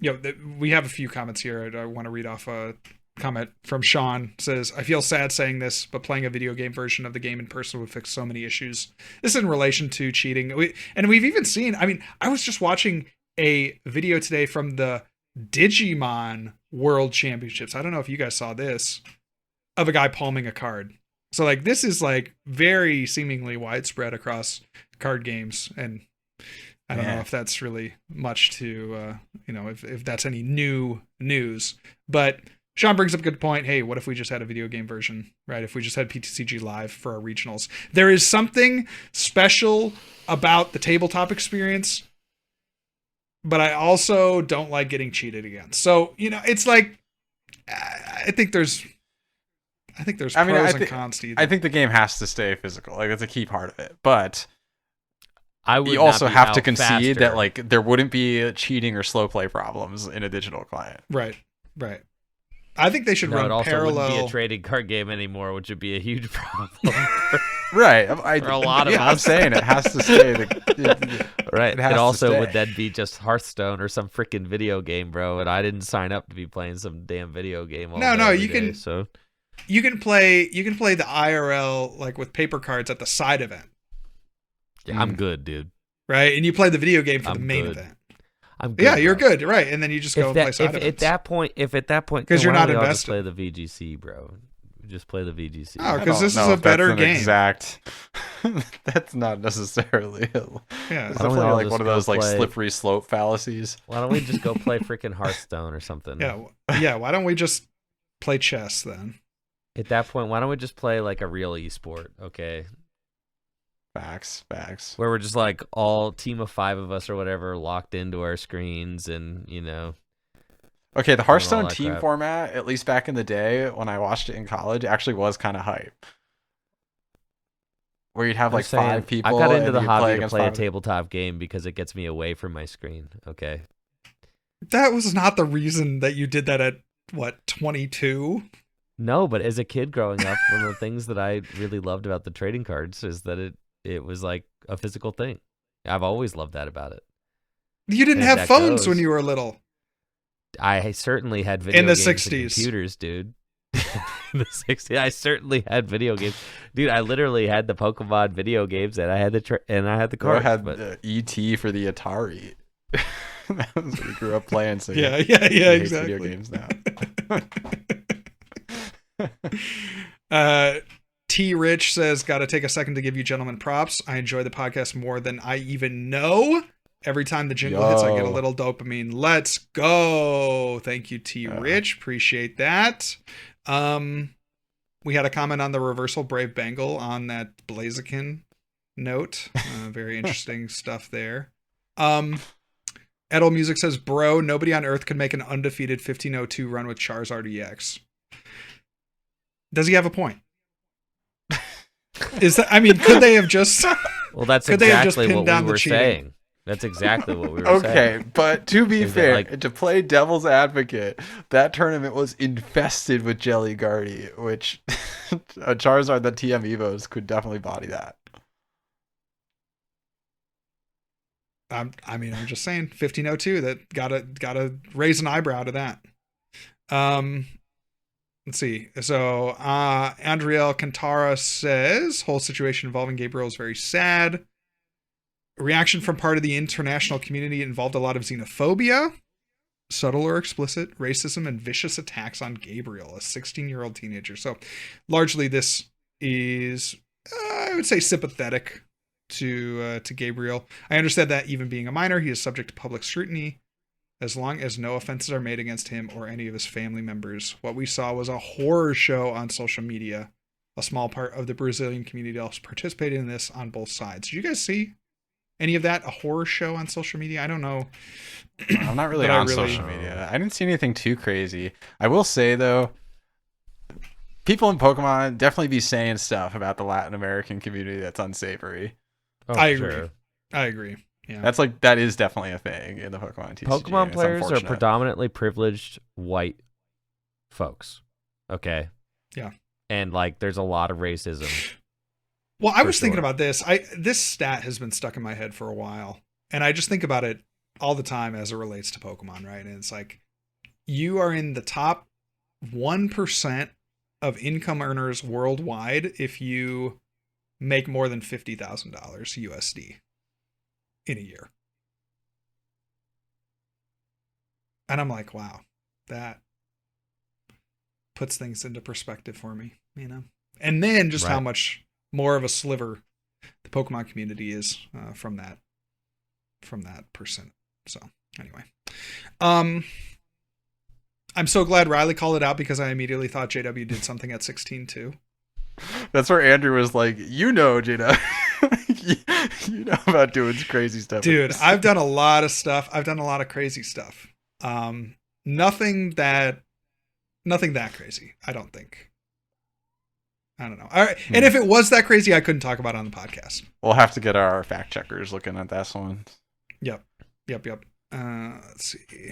we have a few comments here. I want to read off a comment from Sean. It says, I feel sad saying this, but playing a video game version of the game in person would fix so many issues. This is in relation to cheating. We've even seen, I was just watching a video today from the Digimon World Championships. I don't know if you guys saw this, of a guy palming a card. So like this is like very seemingly widespread across card games, and I don't know if that's really much to if that's any new news. But Sean brings up a good point. Hey, what if we just had a video game version, right? If we just had PTCG Live for our regionals. There is something special about the tabletop experience, but I also don't like getting cheated against. So, it's like, I think there's pros and cons to either. I think the game has to stay physical. Like that's a key part of it. But I would you also not be have to out concede faster. that like there wouldn't be cheating or slow play problems in a digital client. Right. I think they should run it also parallel. wouldn't be a trading card game anymore, which would be a huge problem. Right. For a lot of I'm us. saying it has to stay. Right. It has It to also stay. would then be just Hearthstone or some freaking video game, bro. And I didn't sign up to be playing some damn video game. All No, day, every you day, can- So You can play the IRL like with paper cards at the side event, yeah, I'm good, dude. right? And you play the video game for the I'm main good. event. I'm good. Yeah, you're bro. good, right? And then you just go and play side If events. at that point, 'Cause you're then why not don't we all just invested. play the VGC, bro. Just play the VGC. Oh, I 'cause don't this is know a if that's better an game. Exact. That's not necessarily. Yeah. It's Why don't we definitely all like just one of go those like play- slippery slope fallacies. Why don't we just go play freaking Hearthstone or something? Yeah. Why don't we just play chess then? At that point, why don't we just play like a real esport? Okay, Facts. where we're just like all team of 5 of us or whatever locked into our screens, and Okay, the Hearthstone that team crap. format, at least back in the day when I watched it in college, actually was kind of hype. Where you'd have I'm like saying, 5 people. I got into and the you'd hobby to against play a 5 tabletop game because it gets me away from my screen. Okay. That was not the reason that you did that at 22? No, but as a kid growing up, one of the things that I really loved about the trading cards is that it was like a physical thing. I've always loved that about it. You didn't And have that phones goes. when you were little. I certainly had video In the games and 60s. computers, dude. In the 60s, I certainly had video games, dude. I literally had the Pokemon video games, and I had the I cards. had but ET for the Atari. That was what we grew up playing. So Yeah, he hates exactly. Video games now. T Rich says, gotta take a second to give you gentlemen props. I enjoy the podcast more than I even know. Every time the jingle hits, I get a Yo. little dopamine. Let's go. Thank you, T. Yeah. Rich. Appreciate that. We had a comment on the reversal Brave Bengal on that Blaziken note. Very interesting stuff there. Edel Music says, bro, nobody on Earth could make an undefeated 1502 run with Charizard EX. Does he have a point? Could they have just... Well, that's Could they have just exactly pinned what down we the were cheating? saying. That's exactly what we were saying. Okay, but to be Is that, fair, like- to play devil's advocate, that tournament was infested with Jelly Guardy, which a Charizard that TM Evos could definitely body that. I'm just saying, 1502. That gotta raise an eyebrow to that. Let's see. So, Andriel Cantara says, whole situation involving Gabriel is very sad. Reaction from part of the international community involved a lot of xenophobia, subtle or explicit, racism, and vicious attacks on Gabriel, a 16-year-old teenager. So, largely, this is, I would say, sympathetic to Gabriel. I understand that even being a minor, he is subject to public scrutiny as long as no offenses are made against him or any of his family members. What we saw was a horror show on social media. A small part of the Brazilian community also participated in this on both sides. Did you guys see any of that? A horror show on social media? I don't know. I'm not really on social media. I didn't see anything too crazy. I will say, though, people in Pokemon definitely be saying stuff about the Latin American community that's unsavory. Oh, I for agree. sure. I agree. Yeah. That is definitely a thing in the Pokemon TCG. Pokemon It's players are unfortunate. predominantly privileged white folks. Okay. Yeah. And like, there's a lot of racism. Well, I For was thinking sure. about this. This stat has been stuck in my head for a while, and I just think about it all the time as it relates to Pokemon, right? And it's like, you are in the top 1% of income earners worldwide if you make more than $50,000 USD in a year. And I'm like, wow, that puts things into perspective for me, you know? And then just how Right. much more of a sliver the Pokemon community is from that percent. So anyway, I'm so glad Riley called it out because I immediately thought JW did something at 16 too. That's where Andrew was like, JW, you know about doing crazy stuff. Dude, I've done a lot of stuff. I've done a lot of crazy stuff. Nothing that crazy, I don't think. I don't know. All right. And if it was that crazy, I couldn't talk about it on the podcast. We'll have to get our fact checkers looking at this one. Yep. Let's see.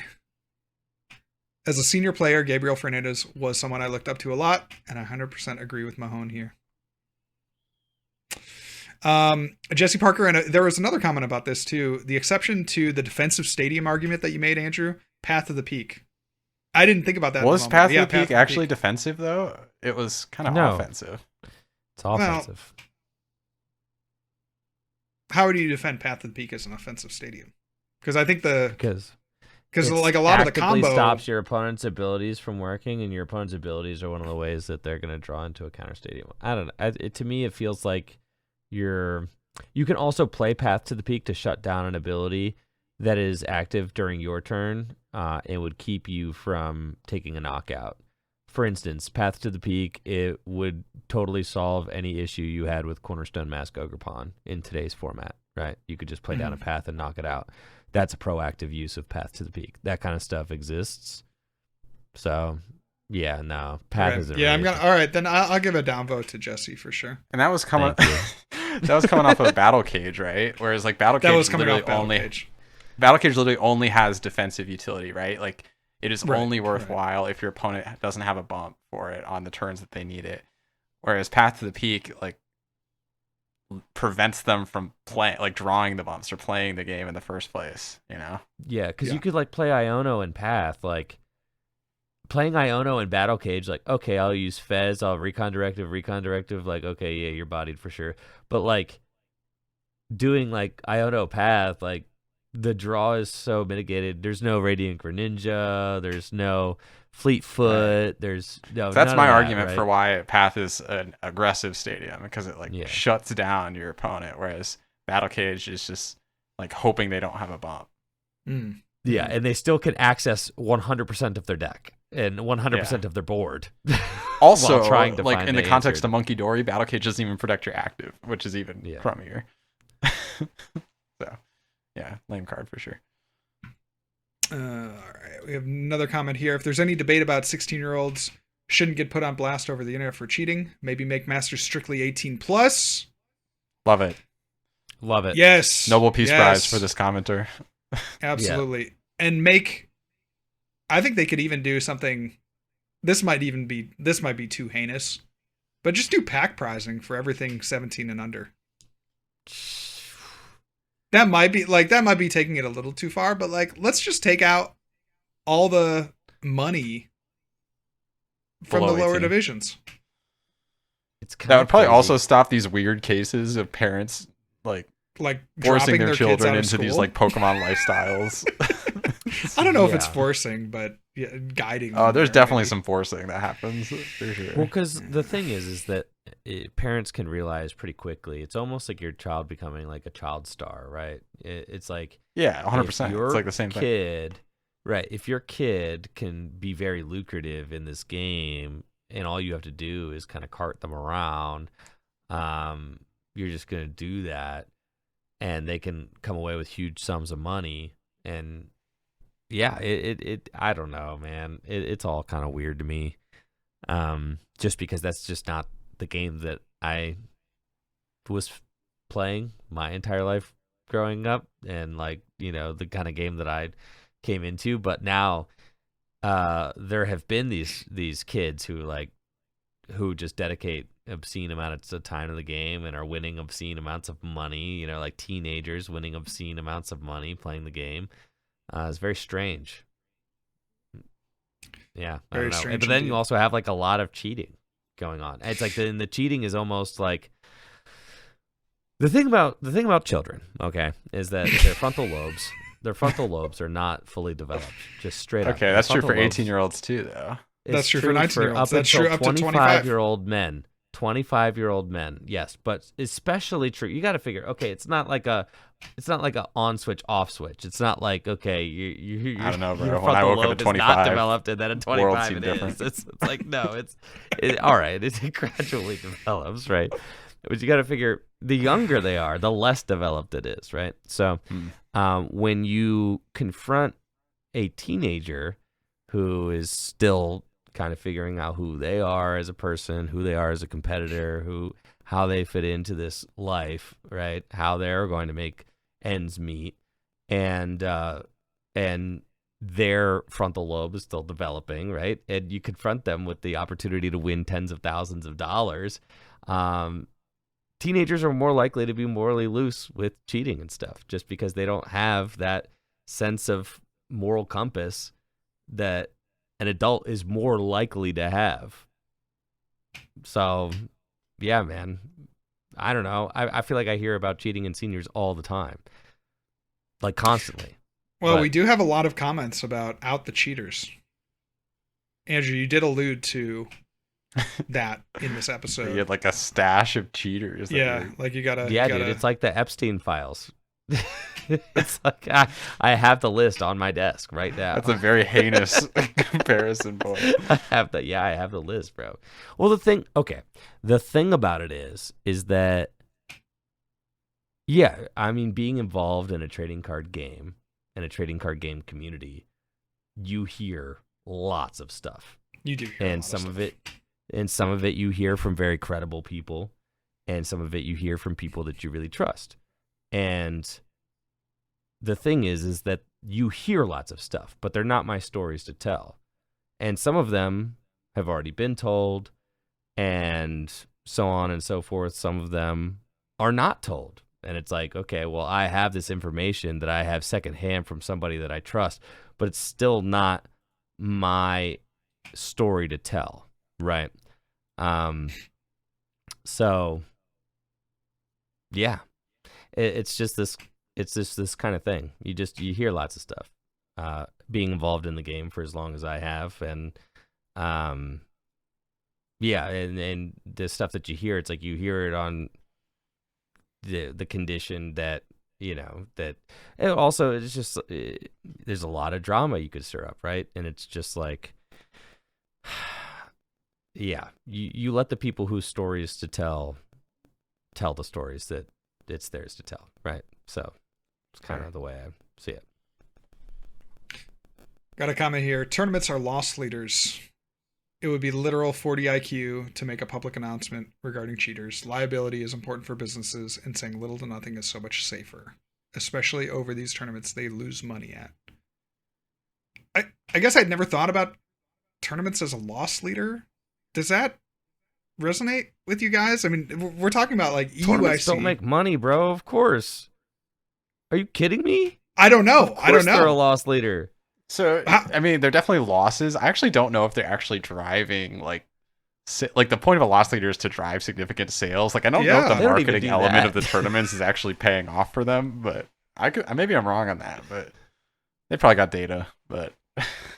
As a senior player, Gabriel Fernandez was someone I looked up to a lot, and I 100% agree with Mahone here. Jesse Parker, and there was another comment about this too. The exception to the defensive stadium argument that you made, Andrew, Path of the Peak. I didn't think about that. Was Path of the Peak actually defensive, though? It was kind of offensive. It's offensive. How would you defend Path of the Peak as an offensive stadium? Because I think Because like a lot of the actively combo stops your opponent's abilities from working, and your opponent's abilities are one of the ways that they're going to draw into a counter stadium. I don't know. To me, it feels like you can also play Path to the Peak to shut down an ability that is active during your turn and would keep you from taking a knockout. For instance, Path to the Peak, it would totally solve any issue you had with Cornerstone Mask Ogerpon in today's format, right? You could just play down a path and knock it out. That's a proactive use of Path to the Peak. That kind of stuff exists. So, yeah, no, Path right. isn't. Yeah, really all right. Then I'll give a downvote to Jesse for sure. And that was coming. Thank That was coming off of Battle Cage, right? Whereas like Battle Cage That was coming literally off Battle only Cage. Battle Cage literally only has defensive utility, right? Like it is Right, only worthwhile if your opponent doesn't have a bump for it on the turns that they need it. Whereas Path to the Peak like prevents them from drawing the bumps or playing the game in the first place, you know? Yeah, because you could like play Iono and Path, like playing Iono and Battle Cage, like, okay, I'll use Fez, I'll recon directive, like, okay, yeah, you're bodied for sure. But like doing like Iono Path, like the draw is so mitigated. There's no Radiant Greninja, there's no Fleetfoot, there's no. So that's none my of that, argument right? for why Path is an aggressive stadium, because it Yeah. shuts down your opponent, whereas Battle Cage is just like hoping they don't have a bump. Mm. Yeah, and they still can access 100% of their deck and 100% of their board. Also, while trying to like find in the the context answer. of Monkey Dory, Battle Cage doesn't even protect your active, which is even Yeah. crummier. So, yeah, lame card for sure. All right, we have another comment here. If there's any debate about 16-year-olds shouldn't get put on blast over the internet for cheating, maybe make Masters strictly 18 plus. Love it. Love it. Yes. Nobel Peace yes. Prize for this commenter. Absolutely. And make, I think they could even do something. This might be too heinous, but just do pack prizing for everything 17 and under. That might be taking it a little too far, but like, let's just take out all the money from Below the lower 18. divisions. It's That would probably crazy. also stop these weird cases of parents like Like forcing dropping their kids children out of into these school. like Pokemon lifestyles. I don't know if it's Yeah. forcing, but yeah, guiding. Oh, them there's there, definitely maybe. some forcing that happens for sure. Well, because the thing is that parents can realize pretty quickly. It's almost like your child becoming like a child star, right? It's like Yeah, 100%. if your It's like the same thing. kid, right? If your kid can be very lucrative in this game, and all you have to do is kind of cart them around, you're just gonna do that, and they can come away with huge sums of money. And yeah, it I don't know, man. It's all kind of weird to me. Just because that's just not the game that I was playing my entire life growing up, and like, you know, the kind of game that I came into. But now there have been these kids who just dedicate obscene amounts of time to the game and are winning obscene amounts of money, you know, like teenagers winning obscene amounts of money playing the game. It's very strange. Yeah, I Very don't know. strange But then indeed. you also have like a lot of cheating going on. It's like the cheating is almost like the thing about children, okay, is that their frontal lobes are not fully developed, just straight up. Okay, Their that's true for frontal lobes 18-years too, though. is That's true for 19-year-olds. Up That's until true up to 25. 25-year-old men. 25-year-old men, yes, but especially true. You got to figure, okay, it's not like a on switch off switch. It's not like, okay, you I don't know, bro. your When I frontal woke up at lobe is 25, not developed, and then at 25 seemed it is. different. It's like, no, all right. It gradually develops, right? But you got to figure, the younger they are, the less developed it is, right? So, when you confront a teenager who is still kind of figuring out who they are as a person, who they are as a competitor, how they fit into this life, right? How they're going to make ends meet, and their frontal lobe is still developing, right? And you confront them with the opportunity to win tens of thousands of dollars. Teenagers are more likely to be morally loose with cheating and stuff, just because they don't have that sense of moral compass that an adult is more likely to have. So, yeah, man. I don't know. I feel like I hear about cheating in seniors all the time, like constantly. Well, But- we do have a lot of comments about out the cheaters. Andrew, you did allude to that in this episode. You had like a stash of cheaters. that Yeah, were- like you gotta. Yeah, you gotta, dude, it's like the Epstein files. It's like I have the list on my desk right now. That's a very heinous comparison point. I have the list, bro. Well, the thing about it is that, yeah, I mean, being involved in a trading card game and a trading card game community, you hear lots of stuff. You do. Hear a And lot some of it you hear from very credible people, and some of it you hear from people that you really trust. And the thing is that you hear lots of stuff, but they're not my stories to tell. And some of them have already been told, and so on and so forth. Some of them are not told. And it's like, okay, well, I have this information that I have secondhand from somebody that I trust, but it's still not my story to tell, right? So, yeah, it's just this kind of thing. You hear lots of stuff. Being involved in the game for as long as I have, and yeah, and the stuff that you hear, it's like you hear it on the condition that you know, that and also it's just there's a lot of drama you could stir up, right? And it's just like, yeah, you let the people whose stories to tell the stories that it's theirs to tell, right? So it's kind of the way I see it. Got a comment here. Tournaments are loss leaders. It would be literal 40 IQ to make a public announcement regarding cheaters. Liability is important for businesses, and saying little to nothing is so much safer, especially over these tournaments they lose money at. I guess I'd never thought about tournaments as a loss leader. Does that resonate with you guys? I mean, we're talking about like Tournaments EUIC. don't make money, bro. Of course. Are you kidding me? I don't know. Of course they're a loss leader. So, I mean, they're definitely losses. I actually don't know if they're actually driving, like the point of a loss leader is to drive significant sales. Like, I don't know if They the don't even marketing do element that. of the tournaments is actually paying off for them, but maybe I'm wrong on that, but they probably got data, but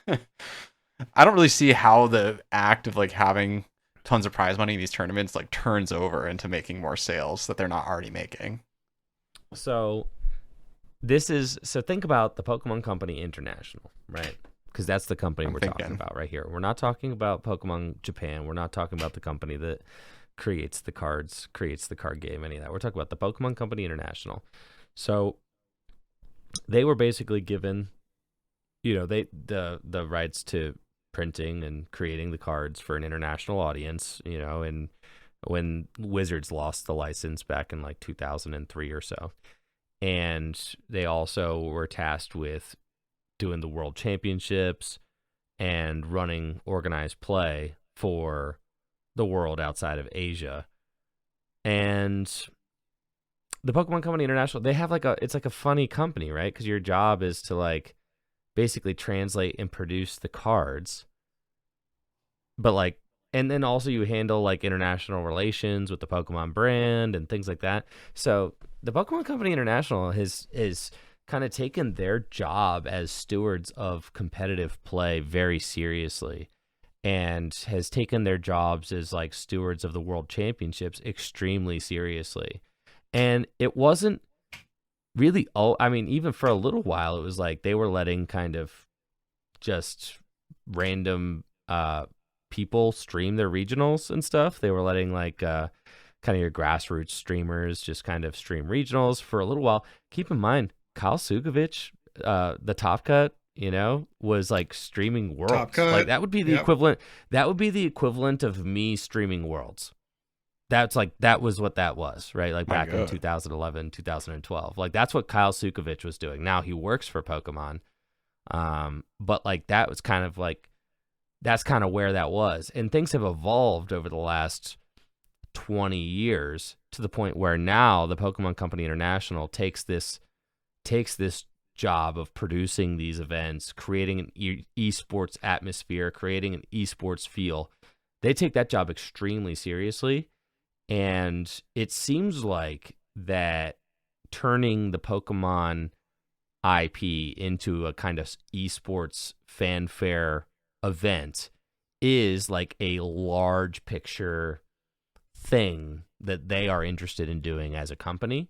I don't really see how the act of like having tons of prize money in these tournaments like turns over into making more sales that they're not already making. So think about the Pokemon Company International, right? Because that's the company we're talking about right here. We're not talking about Pokemon Japan. We're not talking about the company that creates the cards, creates the card game, any of that. We're talking about the Pokemon Company International. So they were basically given, you know, the rights to printing and creating the cards for an international audience, you know, and when Wizards lost the license back in like 2003 or so. And they also were tasked with doing the World Championships and running organized play for the world outside of Asia. And the Pokemon Company International, they have it's like a funny company, right? Because your job is to like basically translate and produce the cards. But like, and then also you handle like international relations with the Pokemon brand and things like that. So the Pokemon Company International has kind of taken their job as stewards of competitive play very seriously, and has taken their jobs as like stewards of the World Championships extremely seriously. And it wasn't really, even for a little while, it was like they were letting kind of just random people stream their regionals and stuff. They were letting like kind of your grassroots streamers just kind of stream regionals for a little while. Keep in mind, Kyle Sukovich, the Top Cut, you know, was like streaming Worlds. Top Cut. Like that would be the equivalent. That would be the equivalent of me streaming Worlds. That's like, that was what that was, right? Like back in 2011, 2012. Like that's what Kyle Sukovich was doing. Now he works for Pokemon. But like that was kind of like, that's kind of where that was. And things have evolved over the last 20 years to the point where now the Pokemon Company International takes this job of producing these events, creating an esports atmosphere, creating an esports feel. They take that job extremely seriously. And it seems like that turning the Pokemon IP into a kind of esports fanfare event is like a large picture thing that they are interested in doing as a company,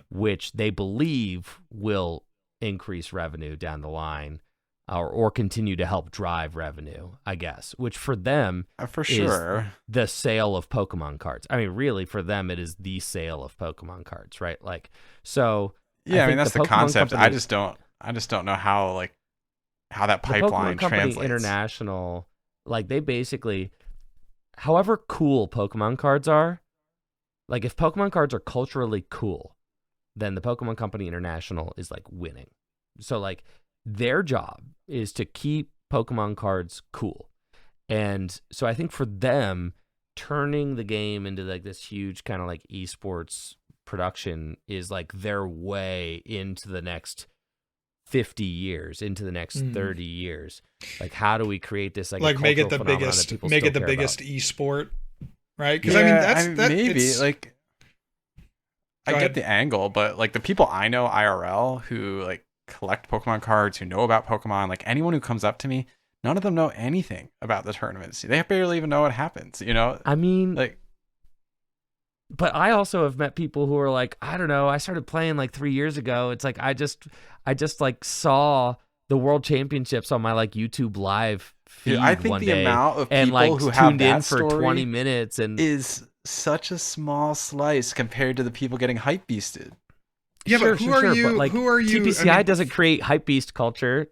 which they believe will increase revenue down the line, or continue to help drive revenue, I guess, which for them for sure is the sale of Pokemon cards. I mean, really, for them, it is the sale of Pokemon cards, right? Like, so yeah, I mean that's the concept. Company, I just don't know how that pipeline the Pokemon Company translates. International, like they basically, however cool Pokemon cards are, like if Pokemon cards are culturally cool, then the Pokemon Company International is like winning. So like their job is to keep Pokemon cards cool. And so I think for them, turning the game into like this huge kind of like esports production is like their way into the next 50 years, into the next 30 years. Like how do we create this like make it the biggest esport, right? Because maybe like I get the angle, but like the people I know IRL who like collect Pokemon cards, who know about Pokemon, like anyone who comes up to me, none of them know anything about the tournaments. They barely even know what happens, you know? I mean, like But I also have met people who are like, I don't know, I started playing like 3 years ago. It's like I just like saw the World Championships on my like YouTube live Dude, feed I think one the day amount of and people like who have tuned in that for 20 story minutes and is such a small slice compared to the people getting hype beasted. Yeah, sure, but who sure, are sure. you? But like Who are you? TPCI doesn't create hype beast culture.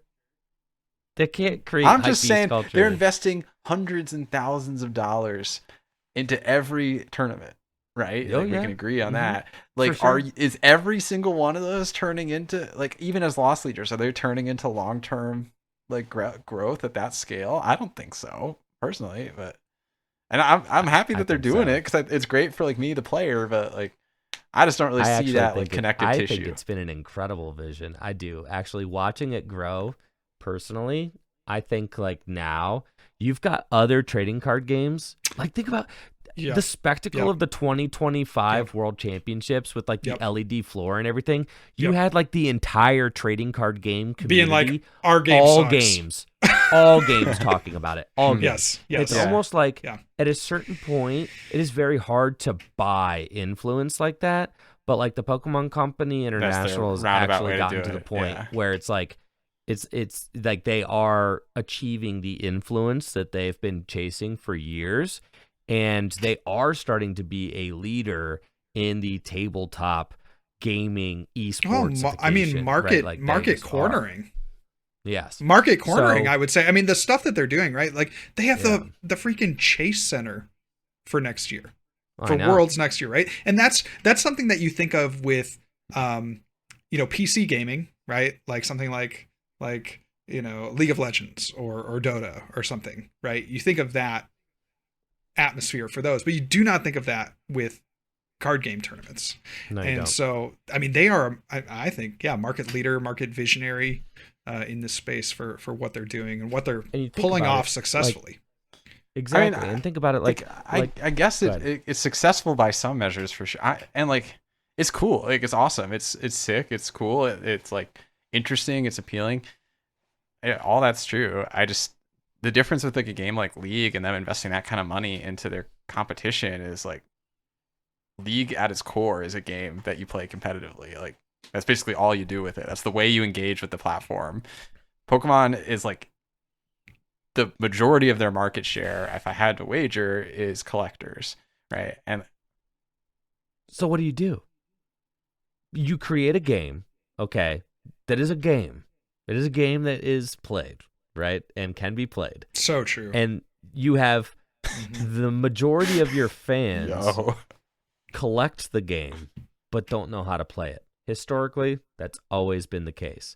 They can't create I'm hype just beast saying culture. they're investing hundreds and thousands of dollars into every tournament, right? Oh, Like we yeah. can agree on Mhm. that. Like, sure. is every single one of those turning into, like, even as loss leaders, are they turning into long term like growth at that scale? I don't think so, personally. But and I'm happy I that they're think doing so. it because it's great for like me, the player. But like, I just don't really I see actually that like think connective I tissue. think it's been an incredible vision. I do. Actually watching it grow personally, I think like now you've got other trading card games. Like think about Yeah. the spectacle Yep. of the 2025 Yep. World Championships with like the Yep. LED floor and everything. You Yep. had like the entire trading card game Being community, like, our game all sucks. games, all games talking about it, all games. Yes. It's Yeah. almost like Yeah. at a certain point, it is very hard to buy influence like that. But like the Pokemon Company International has roundabout actually way to gotten do to the it, point yeah. where it's like it's like they are achieving the influence that they've been chasing for years, and they are starting to be a leader in the tabletop gaming esports. I mean, market Like market cornering. Yes. Market cornering, So- I would say. I mean, the stuff that they're doing, right? Like they have Yeah. the freaking Chase Center for next year. I For know. Worlds next year, right? And that's something that you think of with PC gaming, right? Like something like League of Legends or Dota or something, right? You think of that atmosphere for those, but you do not think of that with card game tournaments. No, you And don't. so, I mean, they are, I think, market leader, market visionary in this space for what they're doing and what they're And you think pulling about off it, successfully. Exactly. And think about it like I guess go ahead. it's successful by some measures for sure. And like it's cool, like it's awesome, it's sick, it's cool, it's like interesting, it's appealing. Yeah, all that's true. The difference with like a game like League and them investing that kind of money into their competition is like League at its core is a game that you play competitively. Like that's basically all you do with it. That's the way you engage with the platform. Pokemon is like the majority of their market share, if I had to wager, is collectors, right? And so what do? You create a game, okay, that is a game. It is a game that is played, right? And can be played. So true. And you have the majority of your fans collect the game but don't know how to play it. Historically, that's always been the case.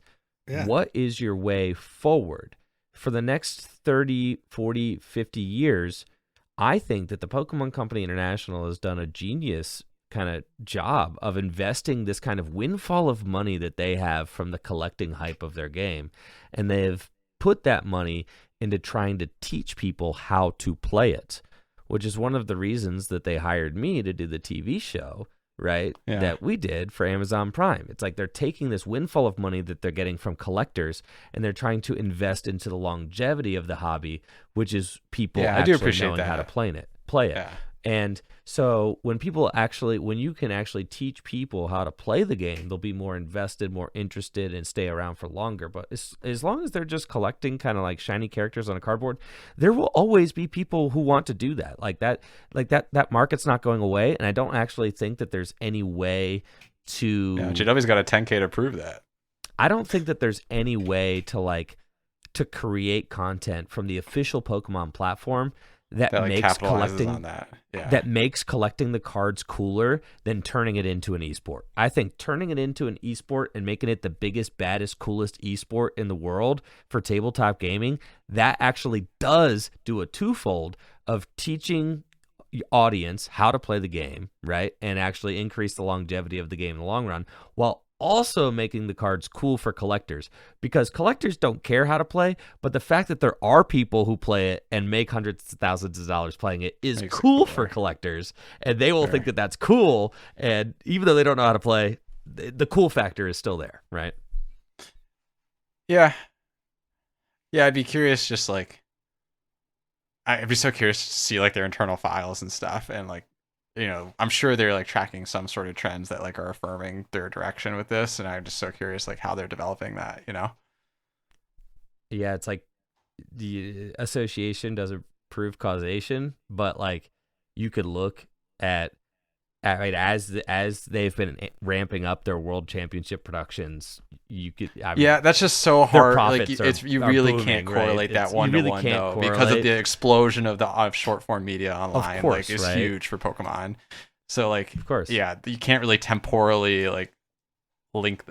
Yeah. What is your way forward? For the next 30, 40, 50 years, I think that the Pokemon Company International has done a genius kind of job of investing this kind of windfall of money that they have from the collecting hype of their game. And they've put that money into trying to teach people how to play it, which is one of the reasons that they hired me to do the TV show, right? Yeah. That we did for Amazon Prime. It's like they're taking this windfall of money that they're getting from collectors and they're trying to invest into the longevity of the hobby, which is people Yeah, I do actually appreciate knowing how to that. play it. Yeah. And so when you can actually teach people how to play the game, they'll be more invested, more interested, and stay around for longer. But as long as they're just collecting kind of like shiny characters on a cardboard, there will always be people who want to do that. That market's not going away. And I don't actually think that there's any way to. Yeah, JW's got a 10K to prove that. I don't think that there's any way to create content from the official Pokemon platform that like makes capitalizes collecting on that. Yeah. that makes collecting the cards cooler than turning it into an esport. I think turning it into an esport and making it the biggest, baddest, coolest esport in the world for tabletop gaming, that actually does do a twofold of teaching the audience how to play the game, right? And actually increase the longevity of the game in the long run, while also making the cards cool for collectors, because collectors don't care how to play, but the fact that there are people who play it and make hundreds of thousands of dollars playing it is Makes it cool cooler. for collectors, and they will Sure. think that that's cool. And even though they don't know how to play, the cool factor is still there, right? Yeah. Yeah, I'd be curious just like I'd be so curious to see like their internal files and stuff and like I'm sure they're like tracking some sort of trends that like are affirming their direction with this, and I'm just so curious like how they're developing that. Yeah, it's like the association doesn't prove causation, but like you could look at right as they've been ramping up their world championship productions, you could yeah, that's just so hard. Like you really booming, can't correlate right? that one to one though, because of the explosion of short form media online. Of course, like it's right? huge for Pokemon. So like, of course, yeah, you can't really temporally like link.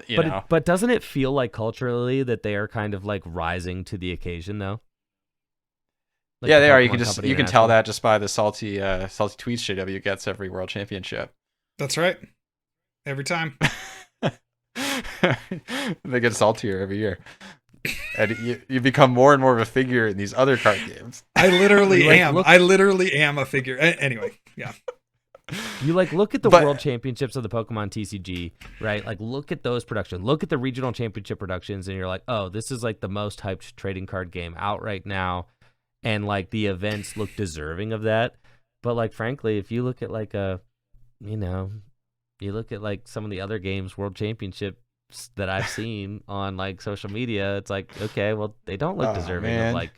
But doesn't it feel like culturally that they are kind of like rising to the occasion though? Like yeah, they are. You can tell that just by the salty tweets JW gets every world championship. That's right. Every time. They get saltier every year. And you become more and more of a figure in these other card games. I literally am. I literally am a figure. Anyway, yeah. You like look at the world championships of the Pokemon TCG, right? Like look at those productions. Look at the regional championship productions, and you're like, oh, this is like the most hyped trading card game out right now. And like the events look deserving of that. But like frankly, if you look at like you look at like some of the other games, world championships that I've seen on like social media, it's like, okay, well they don't look deserving of like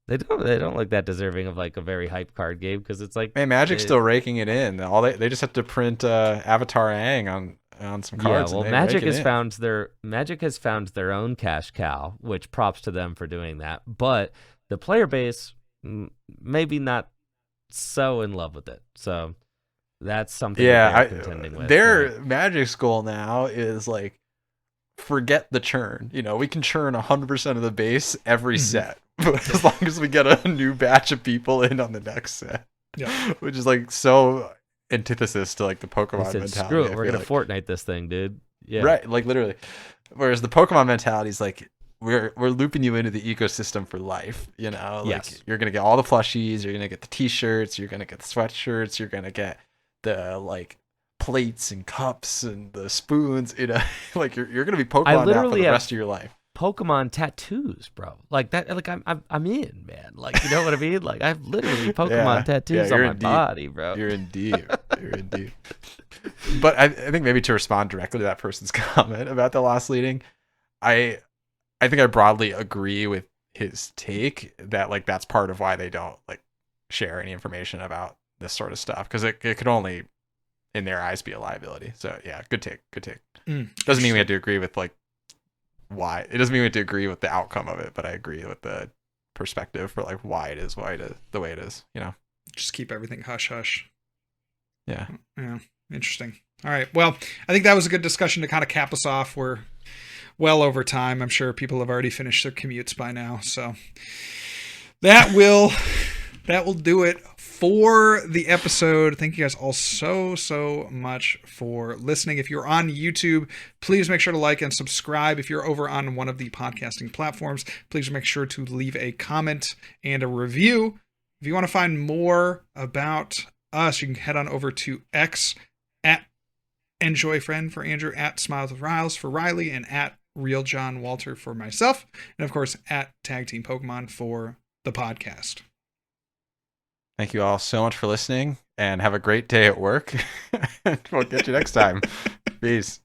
they don't look that deserving of like a very hype card game, because it's like Magic's still raking it in. All they just have to print Avatar Aang on some cards. Yeah, well, Magic has found their own cash cow, which props to them for doing that. But the player base maybe not so in love with it. So that's something that they're contending with. Their Magic's goal now is like, forget the churn. We can churn 100% of the base every set, as long as we get a new batch of people in on the next set. Yeah, which is like so antithesis to like the Pokemon mentality. Screw it, we're gonna Fortnite this thing, dude. Yeah, right. Like literally. Whereas the Pokemon mentality is like, we're looping you into the ecosystem for life. Like yes. You're gonna get all the plushies, you're gonna get the t-shirts, you're gonna get the sweatshirts, you're gonna get the like plates and cups and the spoons. Like you're gonna be Pokemon now for the rest of your life. Pokemon tattoos, bro. Like that. Like I'm in, man. Like, you know what I mean? Like I've literally Pokemon tattoos on my body, bro. You're in deep. You're in deep. But I think maybe to respond directly to that person's comment about the loss leading, I think I broadly agree with his take that like that's part of why they don't like share any information about this sort of stuff, because it could only in their eyes be a liability. So yeah, good take. Doesn't mean we have to agree with like why. It doesn't mean we have to agree with the outcome of it, but I agree with the perspective for like why it is the way it is. Just keep everything hush hush. Yeah. Interesting. All right. Well, I think that was a good discussion to kind of cap us off. We're well over time. I'm sure people have already finished their commutes by now. So that will do it for the episode. Thank you guys all so much for listening. If you're on YouTube, please make sure to like and subscribe. If you're over on one of the podcasting platforms, please make sure to leave a comment and a review. If you want to find more about us, you can head on over to X at EnjoyFriend for Andrew, at Smiles with Riles for Riley, and at Real John Walter for myself, and of course at Tag Team Pokemon for the podcast. Thank you all so much for listening, and have a great day at work. We'll get you next time. Peace.